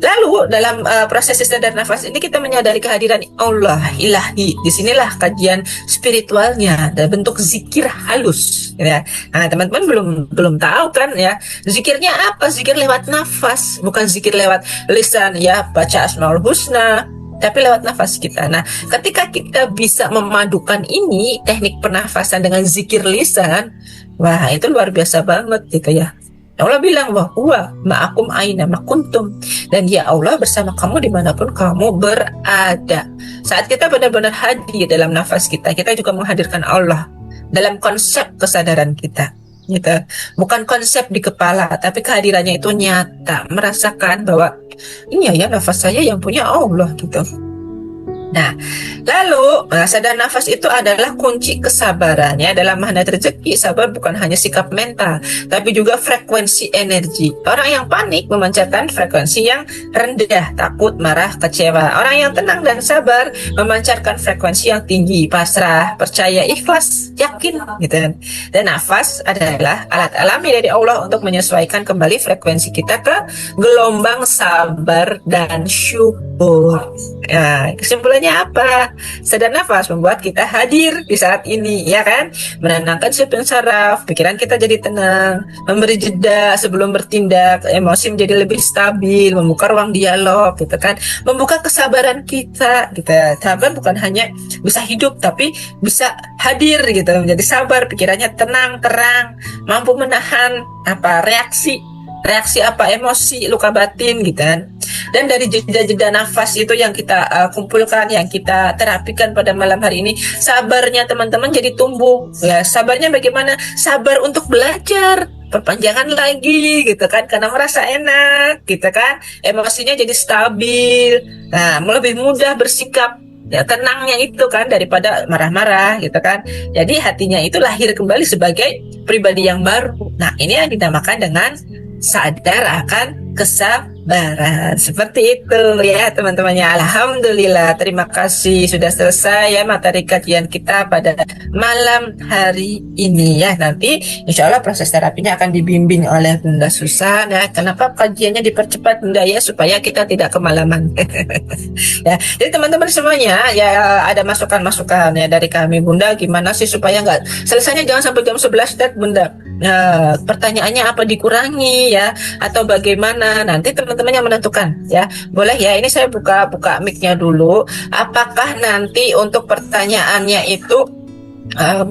lalu dalam proses sadar nafas ini kita menyadari kehadiran Allah ilahi. Disinilah kajian spiritualnya dan bentuk zikir halus. Ya. Nah, teman-teman belum tahu kan ya, zikirnya apa? Zikir lewat nafas, bukan zikir lewat lisan ya, baca Asmaul Husna, tapi lewat nafas kita. Nah, ketika kita bisa memadukan ini, teknik pernafasan dengan zikir lisan, wah itu luar biasa banget gitu ya. Allah bilang bahwa ma'akum aina makuntum, dan ya Allah bersama kamu dimanapun kamu berada. Saat kita benar-benar hadir dalam nafas kita juga menghadirkan Allah dalam konsep kesadaran kita. Gitu. Bukan konsep di kepala, tapi kehadirannya itu nyata, merasakan bahwa ini ya nafas saya yang punya Allah gitu. Nah, lalu sadar nafas itu adalah kunci kesabaran ya. Dalam magnet rezeki, sabar bukan hanya sikap mental, tapi juga frekuensi energi. Orang yang panik memancarkan frekuensi yang rendah, takut, marah, kecewa. Orang yang tenang dan sabar memancarkan frekuensi yang tinggi, pasrah, percaya, ikhlas, yakin gitu kan. Dan nafas adalah alat alami dari Allah untuk menyesuaikan kembali frekuensi kita ke gelombang sabar dan syukur. Nah, kesimpulannya apa? Sadar nafas membuat kita hadir di saat ini, ya kan? Menenangkan sistem saraf, pikiran kita jadi tenang, memberi jeda sebelum bertindak, emosi menjadi lebih stabil, membuka ruang dialog, gitu kan? Membuka kesabaran kita, gitu. Sabar bukan hanya bisa hidup, tapi bisa hadir, gitu. Menjadi sabar, pikirannya tenang, terang, mampu menahan reaksi emosi, luka batin, gitu kan? Dan dari jeda-jeda nafas itu yang kita kumpulkan, yang kita terapikan pada malam hari ini, sabarnya teman-teman jadi tumbuh. Ya, sabarnya bagaimana? Sabar untuk belajar, perpanjangan lagi gitu kan, karena merasa enak gitu kan, emosinya jadi stabil. Nah, lebih mudah bersikap. Ya, tenangnya itu kan daripada marah-marah gitu kan. Jadi hatinya itu lahir kembali sebagai pribadi yang baru. Nah, ini yang dinamakan dengan sadar akan kesabaran. Seperti itu ya teman-temannya. Alhamdulillah, terima kasih sudah selesai ya materi kajian kita pada malam hari ini ya. Nanti insya Allah proses terapinya akan dibimbing oleh Bunda Susan ya. Kenapa kajiannya dipercepat Bunda ya, supaya kita tidak kemalaman. Ya, jadi teman-teman semuanya ya, ada masukan-masukan ya dari kami Bunda, gimana sih supaya nggak selesainya jangan sampai jam 11 Bunda. Nah, pertanyaannya apa dikurangi ya, atau bagaimana, nanti teman-teman yang menentukan ya. Boleh ya, ini saya buka mic-nya dulu. Apakah nanti untuk pertanyaannya itu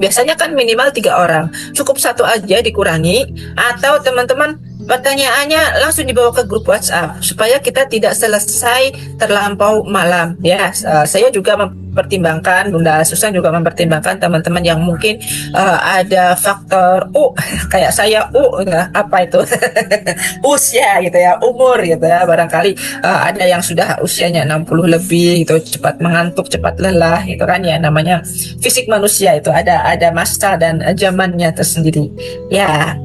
biasanya kan minimal 3 orang, cukup 1 aja dikurangi, atau teman-teman pertanyaannya langsung dibawa ke grup WhatsApp supaya kita tidak selesai terlampau malam ya. Saya juga mempertimbangkan, Bunda Susan juga mempertimbangkan teman-teman yang mungkin ada faktor kayak saya ya, apa itu usia gitu ya, umur gitu ya, barangkali ada yang sudah usianya 60 lebih gitu, cepat mengantuk, cepat lelah gitu kan ya, namanya fisik manusia itu ada masa dan zamannya tersendiri ya.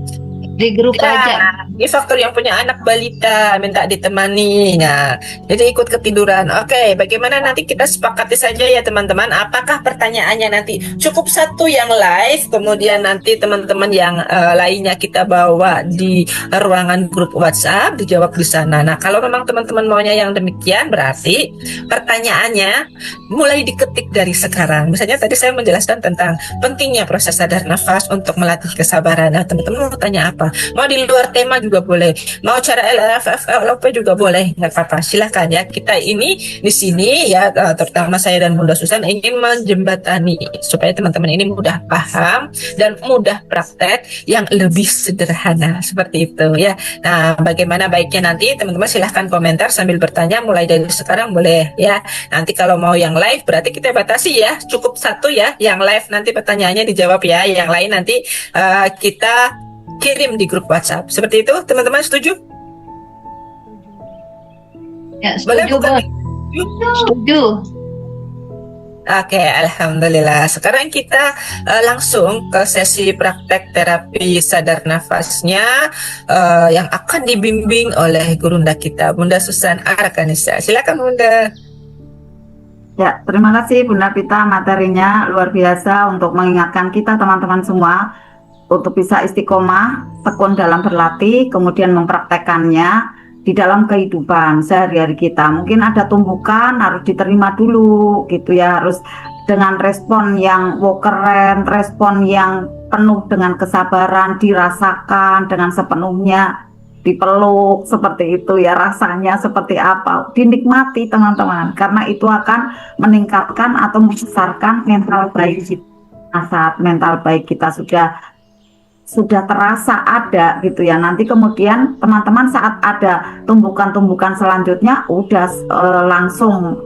Di grup aja. Ini faktor yang punya anak balita minta ditemani. Nah, jadi ikut ketiduran. Oke, bagaimana nanti kita sepakati saja ya teman-teman. Apakah pertanyaannya nanti cukup 1 yang live, kemudian nanti teman-teman yang lainnya kita bawa di ruangan grup WhatsApp, dijawab di sana. Nah, kalau memang teman-teman maunya yang demikian, berarti pertanyaannya mulai diketik dari sekarang. Misalnya tadi saya menjelaskan tentang pentingnya proses sadar nafas untuk melatih kesabaran. Nah, teman-teman mau tanya apa? Mau di luar tema juga boleh, mau cara LFF, LOP juga boleh, nggak apa-apa, silahkan ya. Kita ini di sini ya, terutama saya dan Bunda Susan ingin menjembatani supaya teman-teman ini mudah paham dan mudah praktek yang lebih sederhana seperti itu ya. Nah, bagaimana baiknya nanti teman-teman silahkan komentar sambil bertanya mulai dari sekarang boleh ya. Nanti kalau mau yang live berarti kita batasi ya, cukup 1 ya yang live, nanti pertanyaannya dijawab ya, yang lain nanti kita kirim di grup WhatsApp. Seperti itu, teman-teman setuju? Ya, Boleh setuju, bukan? Bos. Setuju. Oke, alhamdulillah. Sekarang kita langsung ke sesi praktek terapi sadar nafasnya yang akan dibimbing oleh gurunda kita, Bunda Susan Arkanisa. Silakan Bunda. Ya, terima kasih Bunda Pita, materinya luar biasa untuk mengingatkan kita teman-teman semua untuk bisa istiqomah, tekun dalam berlatih, kemudian mempraktekannya di dalam kehidupan sehari-hari kita. Mungkin ada tumbukan harus diterima dulu gitu ya, harus dengan respon yang keren, respon yang penuh dengan kesabaran, dirasakan dengan sepenuhnya, dipeluk seperti itu ya, rasanya seperti apa, dinikmati teman-teman, karena itu akan meningkatkan atau membesarkan mental baik kita. Nah, saat mental baik kita sudah terasa ada gitu ya, nanti kemudian teman-teman saat ada tumbukan-tumbukan selanjutnya udah langsung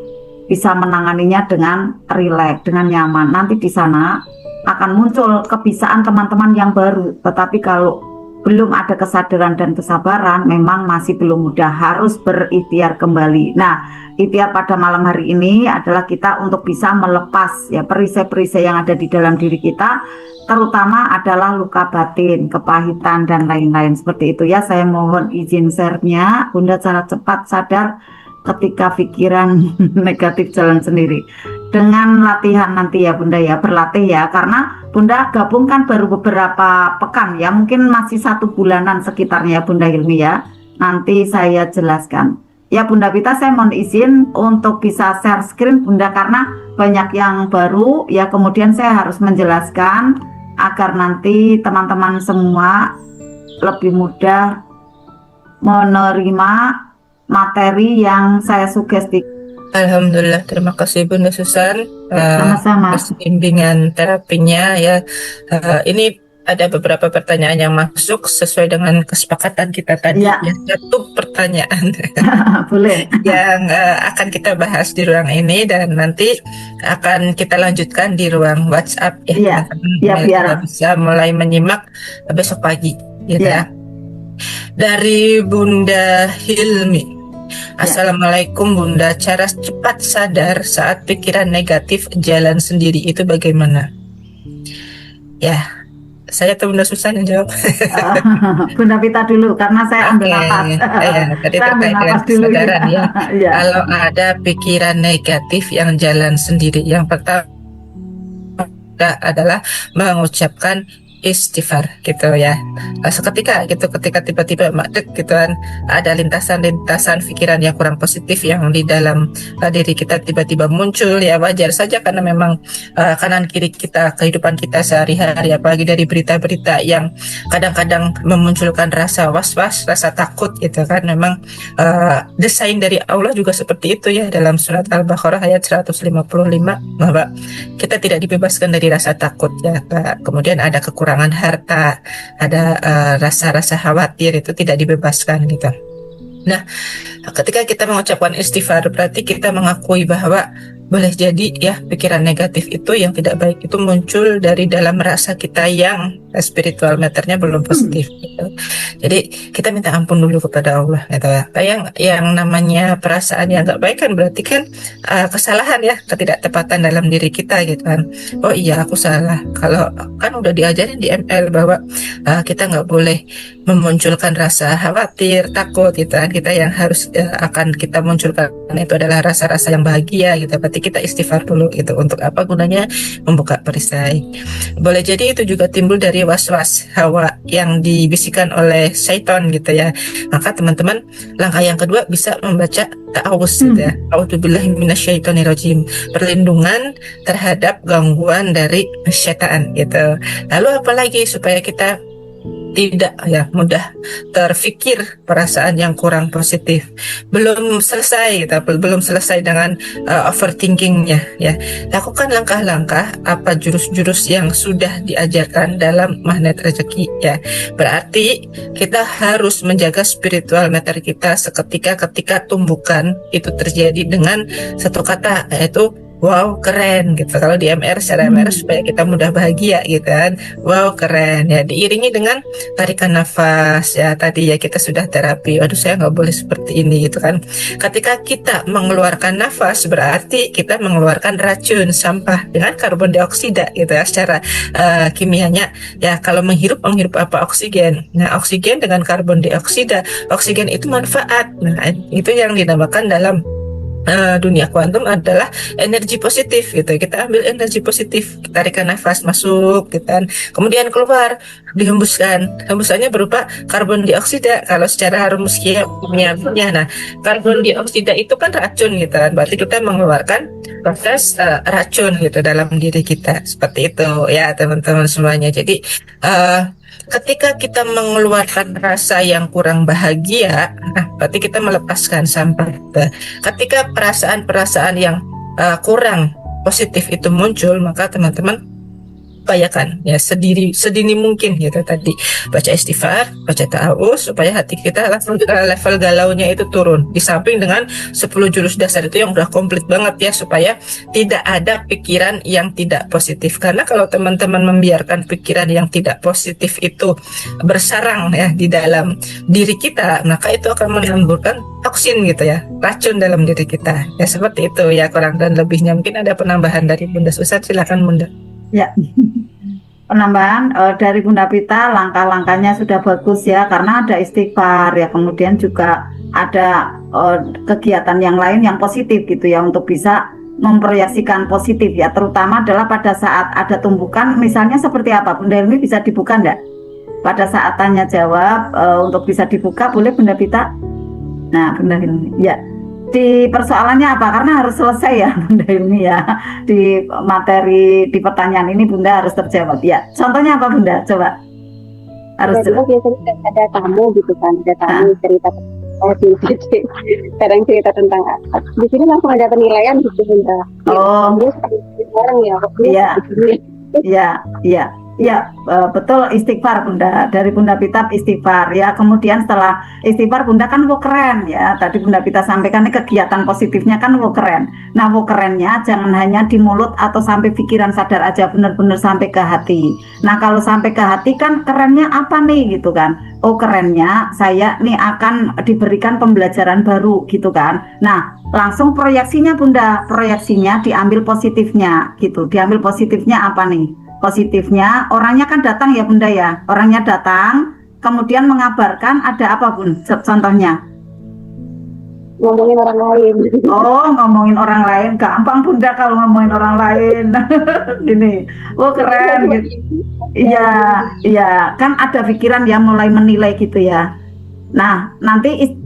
bisa menanganinya dengan rileks, dengan nyaman. Nanti di sana akan muncul kebisaan teman-teman yang baru. Tetapi kalau belum ada kesadaran dan kesabaran, memang masih belum mudah, harus berikhtiar kembali. Nah, ikhtiar pada malam hari ini adalah kita untuk bisa melepas ya perisai-perisai yang ada di dalam diri kita, terutama adalah luka batin, kepahitan dan lain-lain seperti itu ya. Saya mohon izin share-nya, Bunda, cara cepat sadar ketika pikiran negatif jalan sendiri. Dengan latihan nanti ya Bunda ya, berlatih ya, karena Bunda gabungkan baru beberapa pekan ya, mungkin masih 1 bulanan sekitarnya Bunda Hilmi ya. Nanti saya jelaskan. Ya Bunda Vita, saya mohon izin untuk bisa share screen Bunda, karena banyak yang baru ya, kemudian saya harus menjelaskan agar nanti teman-teman semua lebih mudah menerima materi yang saya sugestikan. Alhamdulillah, terima kasih Bunda Susan Sama-sama. atas bimbingan terapinya ya. Ini ada beberapa pertanyaan yang masuk sesuai dengan kesepakatan kita tadi Ya. ya. Satu pertanyaan Boleh. yang akan kita bahas di ruang ini dan nanti akan kita lanjutkan di ruang WhatsApp ya. Iya. Teman-teman Ya, biar bisa mulai menyimak besok pagi gitu Ya. ya. Dari Bunda Hilmi. Assalamualaikum Bunda, cara cepat sadar saat pikiran negatif jalan sendiri itu bagaimana? Ya, saya atau Bunda Susan yang jawab. Bunda Vita dulu karena saya ambil Oke, napas. ya, tadi Saya ambil terkait dengan napas dulu kesadaran ya. Ya. Kalau ada pikiran negatif yang jalan sendiri, yang pertama adalah mengucapkan istighfar gitu ya. Seketika gitu, ketika tiba-tiba madek gitu kan, ada lintasan-lintasan pikiran yang kurang positif yang di dalam diri kita tiba-tiba muncul, ya wajar saja karena memang kanan kiri kita, kehidupan kita sehari-hari, apalagi dari berita-berita yang kadang-kadang memunculkan rasa was-was, rasa takut gitu kan. Memang desain dari Allah juga seperti itu ya, dalam surat Al-Baqarah ayat 155 bahwa kita tidak dibebaskan dari rasa takut ya. Kemudian ada kekurangan harta, ada rasa-rasa khawatir, itu tidak dibebaskan gitu. Nah, ketika kita mengucapkan istighfar berarti kita mengakui bahwa boleh jadi ya pikiran negatif itu yang tidak baik itu muncul dari dalam rasa kita yang spiritual matternya belum positif gitu. Jadi kita minta ampun dulu kepada Allah gitu ya. Yang namanya perasaan yang nggak baik kan berarti kan kesalahan ya, ketidaktepatan dalam diri kita gitu kan. Oh iya aku salah. Kalau kan udah diajarin di ML bahwa kita nggak boleh memunculkan rasa khawatir, takut gitu kan. Kita yang harus akan kita munculkan itu adalah rasa-rasa yang bahagia gitu. Berarti kita istighfar dulu gitu. Untuk apa gunanya? Membuka perisai. Boleh jadi itu juga timbul dari was-was hawa yang dibisikkan oleh syaitan gitu ya. Maka teman-teman, langkah yang kedua bisa membaca ta'awuz gitu ya. A'udzubillahi minasyaitonirrajim. Perlindungan terhadap gangguan dari syaitan gitu. Lalu apalagi supaya kita tidak ya mudah terfikir perasaan yang kurang positif. Belum selesai gitu, belum selesai dengan overthinkingnya ya. Lakukan langkah-langkah apa jurus-jurus yang sudah diajarkan dalam magnet rezeki ya. Berarti kita harus menjaga spiritual matter kita seketika ketika tumbukan itu terjadi dengan satu kata, yaitu wow keren gitu. Kalau di MR secara MR supaya kita mudah bahagia gitu kan. Wow keren ya, diiringi dengan tarikan nafas ya. Tadi ya kita sudah terapi, aduh saya nggak boleh seperti ini gitu kan. Ketika kita mengeluarkan nafas berarti kita mengeluarkan racun sampah dengan karbon dioksida gitu ya, secara kimianya ya. Kalau menghirup apa? Oksigen. Nah oksigen dengan karbon dioksida, oksigen itu manfaat. Nah itu yang dinamakan dalam dunia kuantum adalah energi positif gitu. Kita ambil energi positif, tarikan nafas masuk gitu kan, kemudian keluar, dihembuskan. Hembusannya berupa karbon dioksida kalau secara rumus kimiawinya. Nah karbon dioksida itu kan racun gitu kan, berarti kita mengeluarkan proses racun gitu dalam diri kita, seperti itu ya teman-teman semuanya. Jadi ketika kita mengeluarkan rasa yang kurang bahagia, berarti kita melepaskan sampah. Ketika perasaan-perasaan yang kurang positif itu muncul, maka teman-teman upayakan ya sedini mungkin gitu tadi, baca istighfar, baca ta'awuz supaya hati kita level galaunya itu turun. Di samping dengan 10 jurus dasar itu yang udah komplit banget ya, supaya tidak ada pikiran yang tidak positif. Karena kalau teman-teman membiarkan pikiran yang tidak positif itu bersarang ya di dalam diri kita, maka itu akan menimbulkan toksin gitu ya, racun dalam diri kita. Ya seperti itu ya kurang dan lebihnya. Mungkin ada penambahan dari Bunda Susan, silakan Bunda. Ya, penambahan dari Bunda Pita, langkah-langkahnya sudah bagus ya, karena ada istighfar ya, kemudian juga ada kegiatan yang lain yang positif gitu ya, untuk bisa memproyeksikan positif ya, terutama adalah pada saat ada tumbukan, misalnya seperti apa, Bunda Ilmi bisa dibuka enggak? Pada saat tanya jawab untuk bisa dibuka, boleh Bunda Pita? Nah, Bunda Ilmi, ya. Di persoalannya apa? Karena harus selesai ya Bunda Ilmi ya. Di materi di pertanyaan ini Bunda harus terjawab ya. Contohnya apa Bunda? Coba. Harus Jadi biasanya ada tamu gitu kan, ada tamu cerita kadang cerita tentang di sini langsung ada penilaian gitu Bunda. Oh. Orang ya. Iya. Iya, iya. Ya, betul, istighfar Bunda. Dari Bunda Pita istighfar ya. Kemudian setelah istighfar Bunda kan keren ya. Tadi Bunda Pita sampaikan kegiatan positifnya kan keren. Nah, kerennya jangan hanya di mulut atau sampai pikiran sadar aja, benar-benar sampai ke hati. Nah, kalau sampai ke hati kan kerennya apa nih gitu kan. Oh, kerennya saya nih akan diberikan pembelajaran baru gitu kan. Nah, langsung proyeksinya Bunda. Proyeksinya diambil positifnya gitu. Diambil positifnya apa nih? Positifnya orangnya kan datang ya Bunda ya, orangnya datang kemudian mengabarkan ada apa Bun, contohnya Ngomongin orang lain. Oh, ngomongin orang lain, gampang Bunda kalau ngomongin orang lain. Gini, oh keren gitu. Iya, iya, kan ada pikiran ya mulai menilai gitu ya. Nah, nanti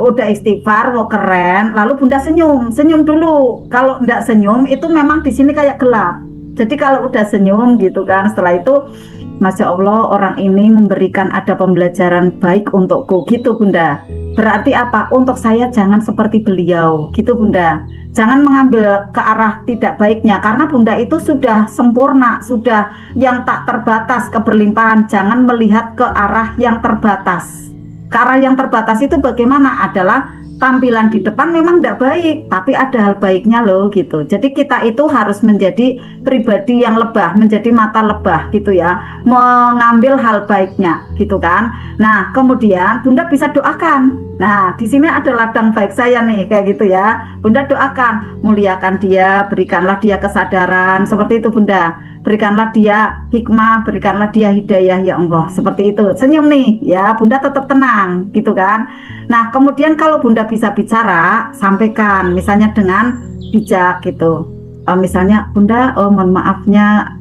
udah istighfar, oh keren, lalu Bunda senyum dulu. Kalau enggak senyum itu memang di sini kayak gelap. Jadi kalau udah senyum gitu kan, setelah itu Masya Allah orang ini memberikan ada pembelajaran baik untukku gitu Bunda. Berarti apa? Untuk saya jangan seperti beliau gitu Bunda. Jangan mengambil ke arah tidak baiknya, karena Bunda itu sudah sempurna, sudah yang tak terbatas keberlimpahan. Jangan melihat ke arah yang terbatas. Ke arah yang terbatas itu bagaimana? Adalah tampilan di depan memang tidak baik, tapi ada hal baiknya loh gitu. Jadi kita itu harus menjadi pribadi yang lebah, menjadi mata lebah gitu ya, mengambil hal baiknya gitu kan. Nah, kemudian Bunda bisa doakan. Nah, di sini ada ladang baik saya nih kayak gitu ya. Bunda doakan, muliakan dia, berikanlah dia kesadaran seperti itu Bunda. Berikanlah dia hikmah, berikanlah dia hidayah ya Allah, seperti itu. Senyum nih ya, Bunda tetap tenang gitu kan. Nah, kemudian kalau Bunda bisa bicara, sampaikan misalnya dengan bijak gitu. Misalnya Bunda, mohon maafnya,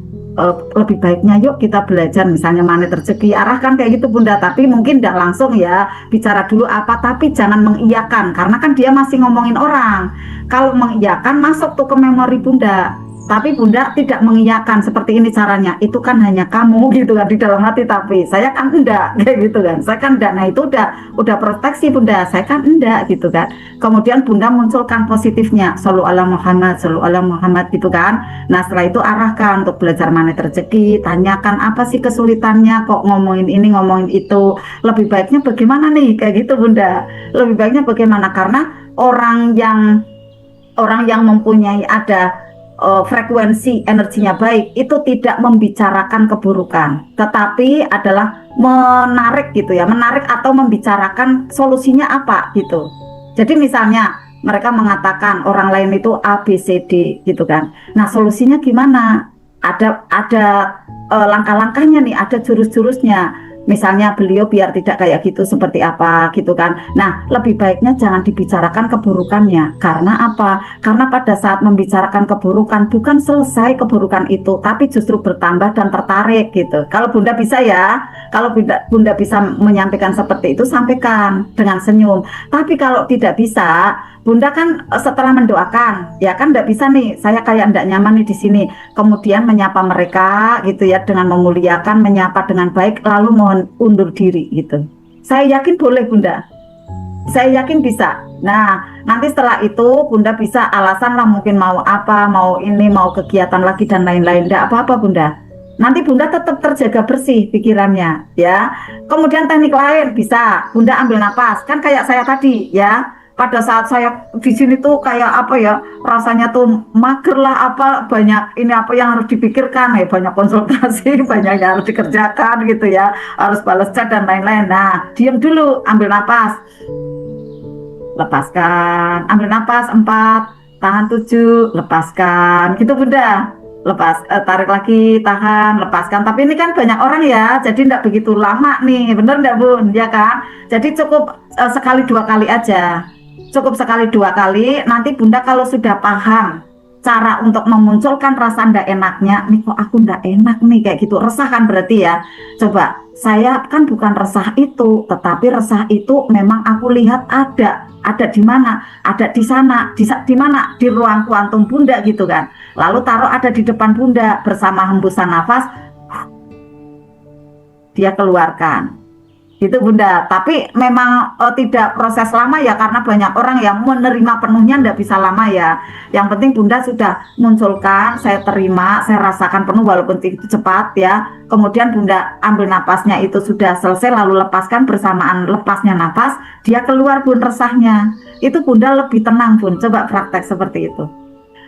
lebih baiknya yuk kita belajar misalnya mana rezeki, arahkan kayak gitu Bunda. Tapi mungkin tidak langsung ya, bicara dulu apa, tapi jangan mengiyakan karena kan dia masih ngomongin orang. Kalau mengiyakan masuk tuh ke memori Bunda. Tapi Bunda tidak mengiyakan seperti ini caranya, itu kan hanya kamu gitu kan di dalam hati, tapi saya kan enggak kayak gitu kan, saya kan enggak. Nah itu udah proteksi Bunda, saya kan enggak gitu kan. Kemudian Bunda munculkan positifnya, Shallu ala Muhammad, Shallu ala Muhammad gitu kan. Nah setelah itu arahkan untuk belajar mana rezeki, tanyakan apa sih kesulitannya, kok ngomongin ini ngomongin itu, lebih baiknya bagaimana nih kayak gitu Bunda. Lebih baiknya bagaimana, karena orang yang mempunyai ada frekuensi energinya baik itu tidak membicarakan keburukan, tetapi adalah menarik gitu ya, menarik atau membicarakan solusinya apa gitu. Jadi misalnya mereka mengatakan orang lain itu A, B, C, D gitu kan. Nah solusinya gimana? Ada langkah-langkahnya nih, ada jurus-jurusnya. Misalnya beliau biar tidak kayak gitu seperti apa gitu kan. Nah lebih baiknya jangan dibicarakan keburukannya. Karena apa? Karena pada saat membicarakan keburukan bukan selesai keburukan itu, tapi justru bertambah dan tertarik gitu. Kalau Bunda bisa ya, kalau Bunda bisa menyampaikan seperti itu, sampaikan dengan senyum. Tapi kalau tidak bisa, Bunda kan setelah mendoakan, ya kan tidak bisa nih, saya kayak tidak nyaman nih di sini. Kemudian menyapa mereka gitu ya, dengan memuliakan, menyapa dengan baik, lalu mohon undur diri gitu. Saya yakin boleh Bunda, saya yakin bisa. Nah nanti setelah itu Bunda bisa alasan lah, mungkin mau apa, mau ini, mau kegiatan lagi dan lain-lain, tidak apa-apa Bunda. nanti Bunda tetap terjaga bersih pikirannya ya. Kemudian teknik lain bisa Bunda ambil napas, kan kayak saya tadi ya. Pada saat saya di sini tuh kayak apa ya, rasanya tuh mager lah, apa banyak ini apa yang harus dipikirkan ya, banyak konsultasi, banyak yang harus dikerjakan gitu ya, harus balas chat dan lain-lain. Nah, diam dulu, ambil napas, lepaskan, ambil napas 4, tahan 7, lepaskan, gitu Bunda. Lepas, tarik lagi, tahan, lepaskan. Tapi ini kan banyak orang ya, jadi tidak begitu lama nih, bener nggak Bun? Ya kan? Jadi cukup sekali 2 kali aja. Cukup sekali 2 kali, nanti Bunda kalau sudah paham cara untuk memunculkan rasa ndak enaknya, nih kok aku ndak enak nih kayak gitu, resah kan berarti ya. Coba, saya kan bukan resah itu, tetapi resah itu memang aku lihat ada di mana? Ada di sana, di mana? Di ruang kuantum Bunda gitu kan. Lalu taruh ada di depan Bunda bersama hembusan nafas, dia keluarkan. Itu Bunda, tapi memang tidak proses lama ya, karena banyak orang yang menerima penuhnya ndak bisa lama ya. Yang penting Bunda sudah munculkan, saya terima, saya rasakan penuh walaupun itu cepat ya. Kemudian Bunda ambil napasnya itu sudah selesai, lalu lepaskan, bersamaan lepasnya nafas, dia keluar Bun resahnya. Itu Bunda lebih tenang Bun, coba praktek seperti itu.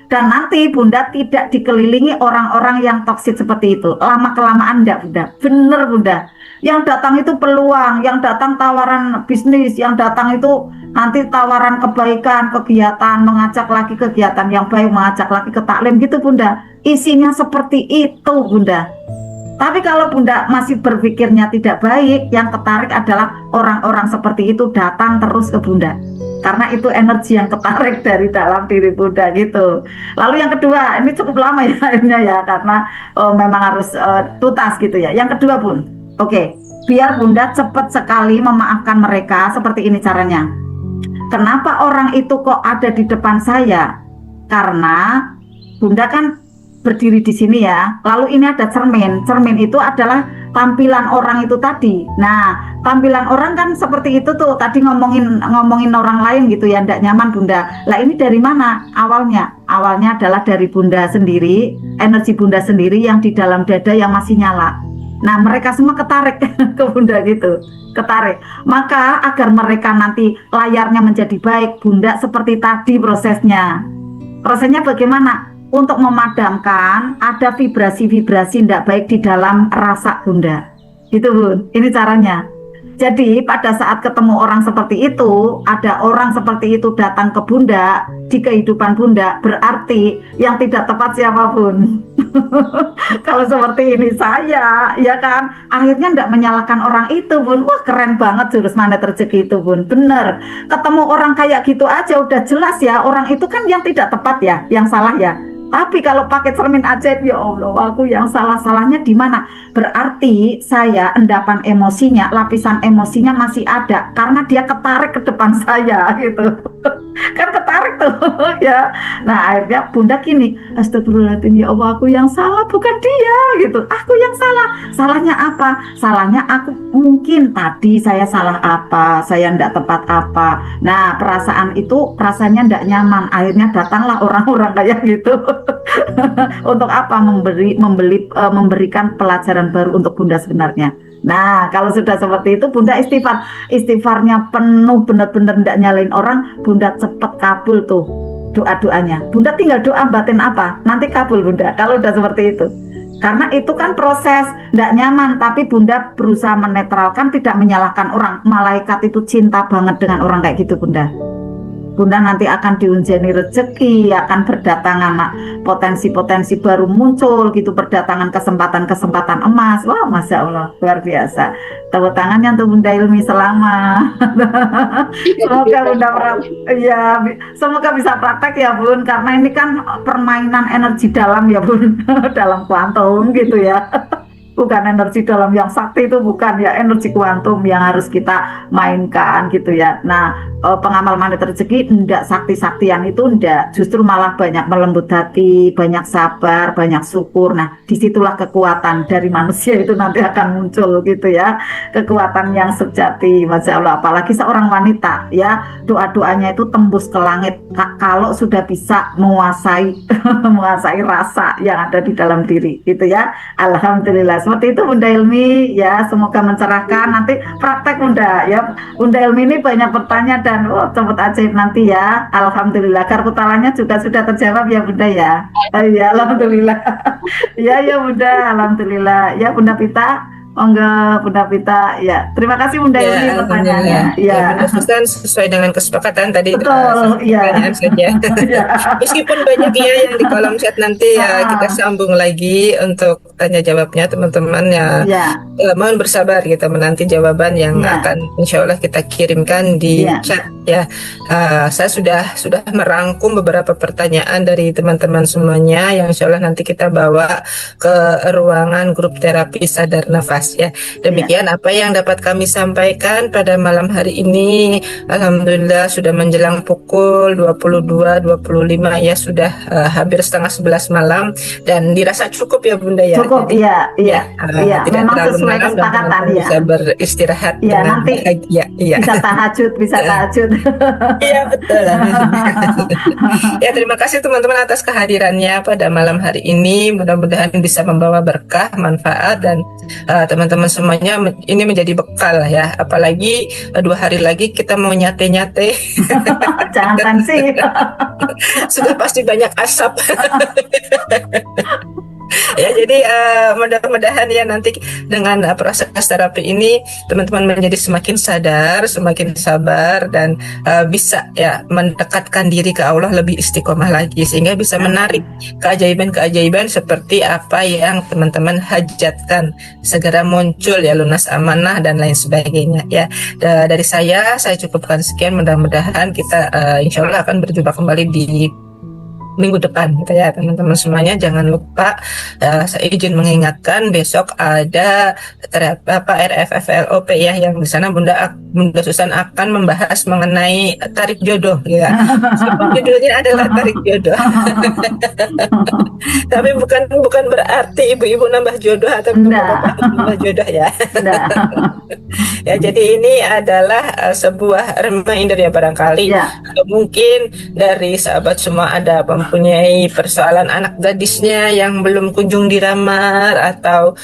Dan nanti Bunda tidak dikelilingi orang-orang yang toksik seperti itu. Lama-kelamaan enggak Bunda, bener Bunda. Yang datang itu peluang, yang datang tawaran bisnis, yang datang itu nanti tawaran kebaikan, kegiatan, mengajak lagi kegiatan yang baik, mengajak lagi ke taklim gitu Bunda. Isinya seperti itu Bunda. Tapi kalau Bunda masih berpikirnya tidak baik, yang ketarik adalah orang-orang seperti itu datang terus ke Bunda. Karena itu energi yang ketarik dari dalam diri Bunda gitu. Lalu yang kedua, ini cukup lama ya akhirnya ya, karena memang harus tuntas gitu ya. Yang kedua Bun, oke, biar Bunda cepat sekali memaafkan mereka, seperti ini caranya. Kenapa orang itu kok ada di depan saya? Karena Bunda kan berdiri di sini ya. Lalu ini ada cermin. Cermin itu adalah tampilan orang itu tadi. Nah, tampilan orang kan seperti itu tuh. Tadi ngomongin orang lain gitu ya, ndak nyaman Bunda. Lah ini dari mana awalnya? Awalnya adalah dari Bunda sendiri, energi Bunda sendiri yang di dalam dada yang masih nyala. Nah, mereka semua ketarik ke Bunda gitu, ketarik. Maka agar mereka nanti layarnya menjadi baik, Bunda seperti tadi prosesnya. Prosesnya bagaimana? Untuk memadamkan ada vibrasi-vibrasi tidak baik di dalam rasa Bunda. Gitu Bun, ini caranya. Jadi pada saat ketemu orang seperti itu, ada orang seperti itu datang ke Bunda, di kehidupan Bunda, berarti yang tidak tepat siapapun. Kalau seperti ini saya, ya kan, akhirnya tidak menyalahkan orang itu Bun. Wah keren banget jurus magnet rezeki itu Bun, bener. Ketemu orang kayak gitu aja udah jelas ya, orang itu kan yang tidak tepat ya, yang salah ya. Tapi kalau pakai cermin ajaib, ya Allah, aku yang salah-salahnya di mana? Berarti saya endapan emosinya, lapisan emosinya masih ada karena dia ketarik ke depan saya gitu. Kan ketarik tuh ya. Nah akhirnya Bunda gini, astagfirullahaladzim, ya Allah, aku yang salah bukan dia gitu. Aku yang salah. Salahnya apa? Salahnya aku mungkin tadi saya salah apa, saya enggak tepat apa. Nah perasaan itu rasanya enggak nyaman. Akhirnya datanglah orang-orang kayak gitu. Untuk apa? Memberikan pelajaran baru untuk Bunda sebenarnya. Nah kalau sudah seperti itu Bunda istighfar, istighfarnya penuh, benar-benar tidak nyalain orang, Bunda cepet kabul tuh doa-doanya. Bunda tinggal doa batin apa, nanti kabul Bunda kalau udah seperti itu. Karena itu kan proses tidak nyaman, tapi Bunda berusaha menetralkan, tidak menyalahkan orang. Malaikat itu cinta banget dengan orang kayak gitu Bunda. Bunda nanti akan diunjani rezeki, akan berdatangan potensi-potensi baru muncul gitu, berdatangan kesempatan-kesempatan emas. Wah, Masya Allah, luar biasa. Tepuk tangannya untuk Bunda Ilmi selama. Semoga Bunda ya, semoga bisa praktek ya Bun, karena ini kan permainan energi dalam ya Bun, dalam kuantum gitu ya. bukan energi dalam yang sakti itu, bukan ya, energi kuantum yang harus kita mainkan gitu ya. Nah, pengamal magnet rezeki enggak sakti-saktian itu, enggak, justru malah banyak melembut hati, banyak sabar, banyak syukur. Nah, disitulah kekuatan dari manusia itu nanti akan muncul gitu ya, kekuatan yang sejati, Masya Allah. Apalagi seorang wanita ya, doa-doanya itu tembus ke langit kalau sudah bisa menguasai menguasai rasa yang ada di dalam diri gitu ya. Alhamdulillah, seperti itu Bunda Ilmi ya, semoga mencerahkan. Nanti praktek Bunda ya, Bunda Ilmi ini banyak bertanya dan cepet ajaib nanti ya. Alhamdulillah, karputalanya juga sudah terjawab ya Bunda ya. Ya alhamdulillah. Ya Bunda, alhamdulillah ya. Bunda Pita, monggo Bunda Pita ya. Terima kasih Bunda Ilmi Ya, pertanyaannya alhamdulillah. Ya, ya. Bunda Susan sesuai dengan kesepakatan tadi, Betul, satu iya. pertanyaan saja. Ya. Meskipun banyak ya yang di kolom chat, nanti ya kita sambung lagi untuk tanya jawabnya teman-teman ya. Ya. Mohon bersabar kita menanti jawaban yang Ya. akan insya Allah kita kirimkan di Ya. chat ya. Saya sudah merangkum beberapa pertanyaan dari teman-teman semuanya yang insya Allah nanti kita bawa ke ruangan grup terapi sadar nafas ya. Demikian apa yang dapat kami sampaikan pada malam hari ini. Alhamdulillah sudah menjelang pukul 22.25 ya, sudah hampir setengah 11 malam dan dirasa cukup ya Bunda ya. Cukup, Jadi, iya. tidak Memang terlalu sesuai malam dan kesepakatan teman-teman ya. bisa beristirahat Iya, dengan nanti bahagia. Iya. Bisa tahajud. Iya betul. Ya, terima kasih teman-teman atas kehadirannya pada malam hari ini. Mudah-mudahan bisa membawa berkah, manfaat, dan teman-teman semuanya ini menjadi bekal ya. Apalagi 2 hari lagi kita mau nyate-nyate. Jangan tensi. Sudah pasti banyak asap. Ya, jadi mudah-mudahan ya nanti dengan proses terapi ini teman-teman menjadi semakin sadar, semakin sabar, dan bisa ya mendekatkan diri ke Allah lebih istiqomah lagi, sehingga bisa menarik keajaiban-keajaiban seperti apa yang teman-teman hajatkan segera muncul ya, lunas amanah dan lain sebagainya ya. Dari saya cukupkan sekian. Mudah-mudahan kita insya Allah akan berjumpa kembali di minggu depan gitu ya teman-teman semuanya. Jangan lupa saya izin mengingatkan besok ada RFFLOP ya, yang di sana Bunda Susan akan membahas mengenai tarik jodoh ya. Judulnya adalah tarik jodoh. Tapi bukan berarti ibu-ibu nambah jodoh atau bapak nambah jodoh ya. Ya, jadi ini adalah sebuah reminder ya, barangkali mungkin dari sahabat semua ada mempunyai persoalan anak gadisnya yang belum kunjung diramar, atau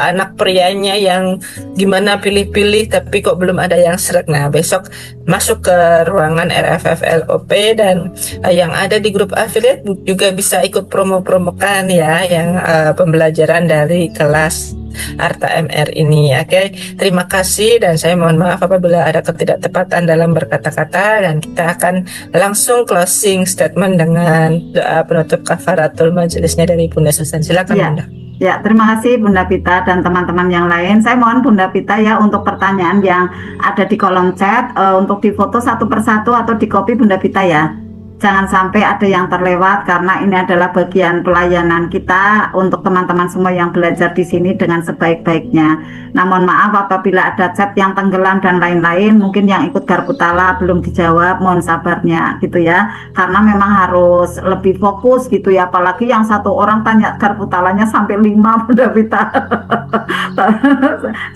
anak prianya yang gimana pilih-pilih tapi kok belum ada yang srek. Nah, besok masuk ke ruangan RFFLOP dan yang ada di grup affiliate juga bisa ikut promo-promokan ya, yang pembelajaran dari kelas Arta MR ini. Oke, terima kasih dan saya mohon maaf apabila ada ketidaktepatan dalam berkata-kata, dan kita akan langsung closing statement dengan doa penutup kafaratul majelisnya dari Bunda Susan. Silakan Bunda. Ya, terima kasih Bunda Pita dan teman-teman yang lain. Saya mohon Bunda Pita ya, untuk pertanyaan yang ada di kolom chat untuk difoto satu persatu atau di copy Bunda Pita ya. Jangan sampai ada yang terlewat, karena ini adalah bagian pelayanan kita untuk teman-teman semua yang belajar di sini dengan sebaik-baiknya. Namun maaf apabila ada chat yang tenggelam dan lain-lain, mungkin yang ikut Garputala belum dijawab, mohon sabarnya gitu ya. Karena memang harus lebih fokus gitu ya, apalagi yang satu orang tanya Garputalanya sampai 5 Bunda Pita.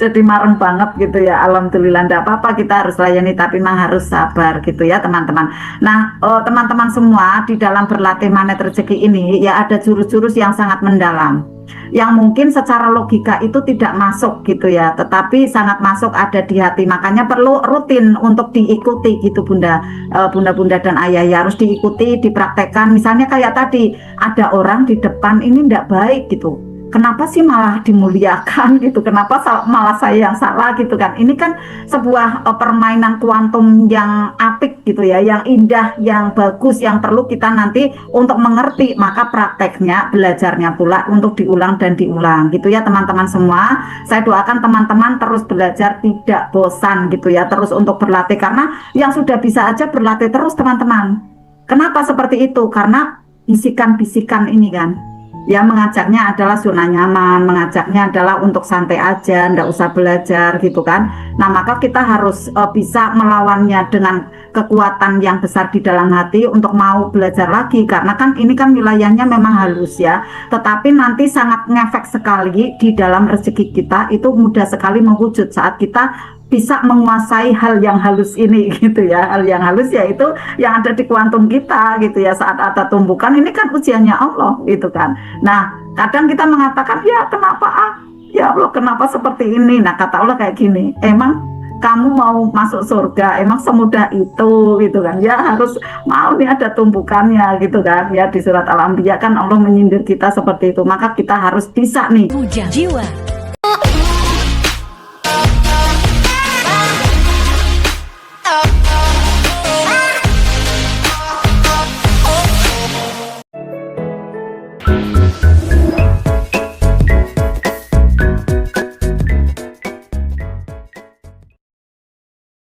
Jadi marem banget gitu ya. Alhamdulillah, enggak apa-apa, kita harus layani, tapi memang harus sabar gitu ya teman-teman. Nah, teman-teman semua, di dalam berlatih magnet rezeki ini ya ada jurus-jurus yang sangat mendalam, yang mungkin secara logika itu tidak masuk gitu ya, tetapi sangat masuk, ada di hati. Makanya perlu rutin untuk diikuti gitu Bunda, Bunda-bunda dan ayah ya, harus diikuti, dipraktekkan. Misalnya kayak tadi ada orang di depan ini tidak baik gitu, kenapa sih malah dimuliakan gitu, kenapa malah saya yang salah gitu kan. Ini kan sebuah permainan kuantum yang apik gitu ya, yang indah, yang bagus, yang perlu kita nanti untuk mengerti. Maka prakteknya, belajarnya pula untuk diulang dan diulang gitu ya teman-teman semua. Saya doakan teman-teman terus belajar, tidak bosan gitu ya, terus untuk berlatih, karena yang sudah bisa aja berlatih terus teman-teman. Kenapa seperti itu? Karena bisikan-bisikan ini kan Ya, mengajaknya adalah zona nyaman, mengajaknya adalah untuk santai aja, ndak usah belajar gitu kan. Nah, maka kita harus bisa melawannya dengan kekuatan yang besar di dalam hati untuk mau belajar lagi, karena kan ini kan wilayahnya memang halus ya, tetapi nanti sangat ngefek sekali di dalam rezeki kita, itu mudah sekali mewujud saat kita bisa menguasai hal yang halus ini gitu ya. Hal yang halus yaitu yang ada di kuantum kita gitu ya, saat ada tumbukan ini kan ujiannya Allah gitu kan. Nah, kadang kita mengatakan, ya kenapa ya Allah kenapa seperti ini. Nah, kata Allah kayak gini, emang kamu mau masuk surga emang semudah itu gitu kan ya, harus mau nih ada tumbukannya gitu kan ya. Di surat Al-Anbiya kan Allah menyindir kita seperti itu, maka kita harus bisa nih. Puja Jiwa.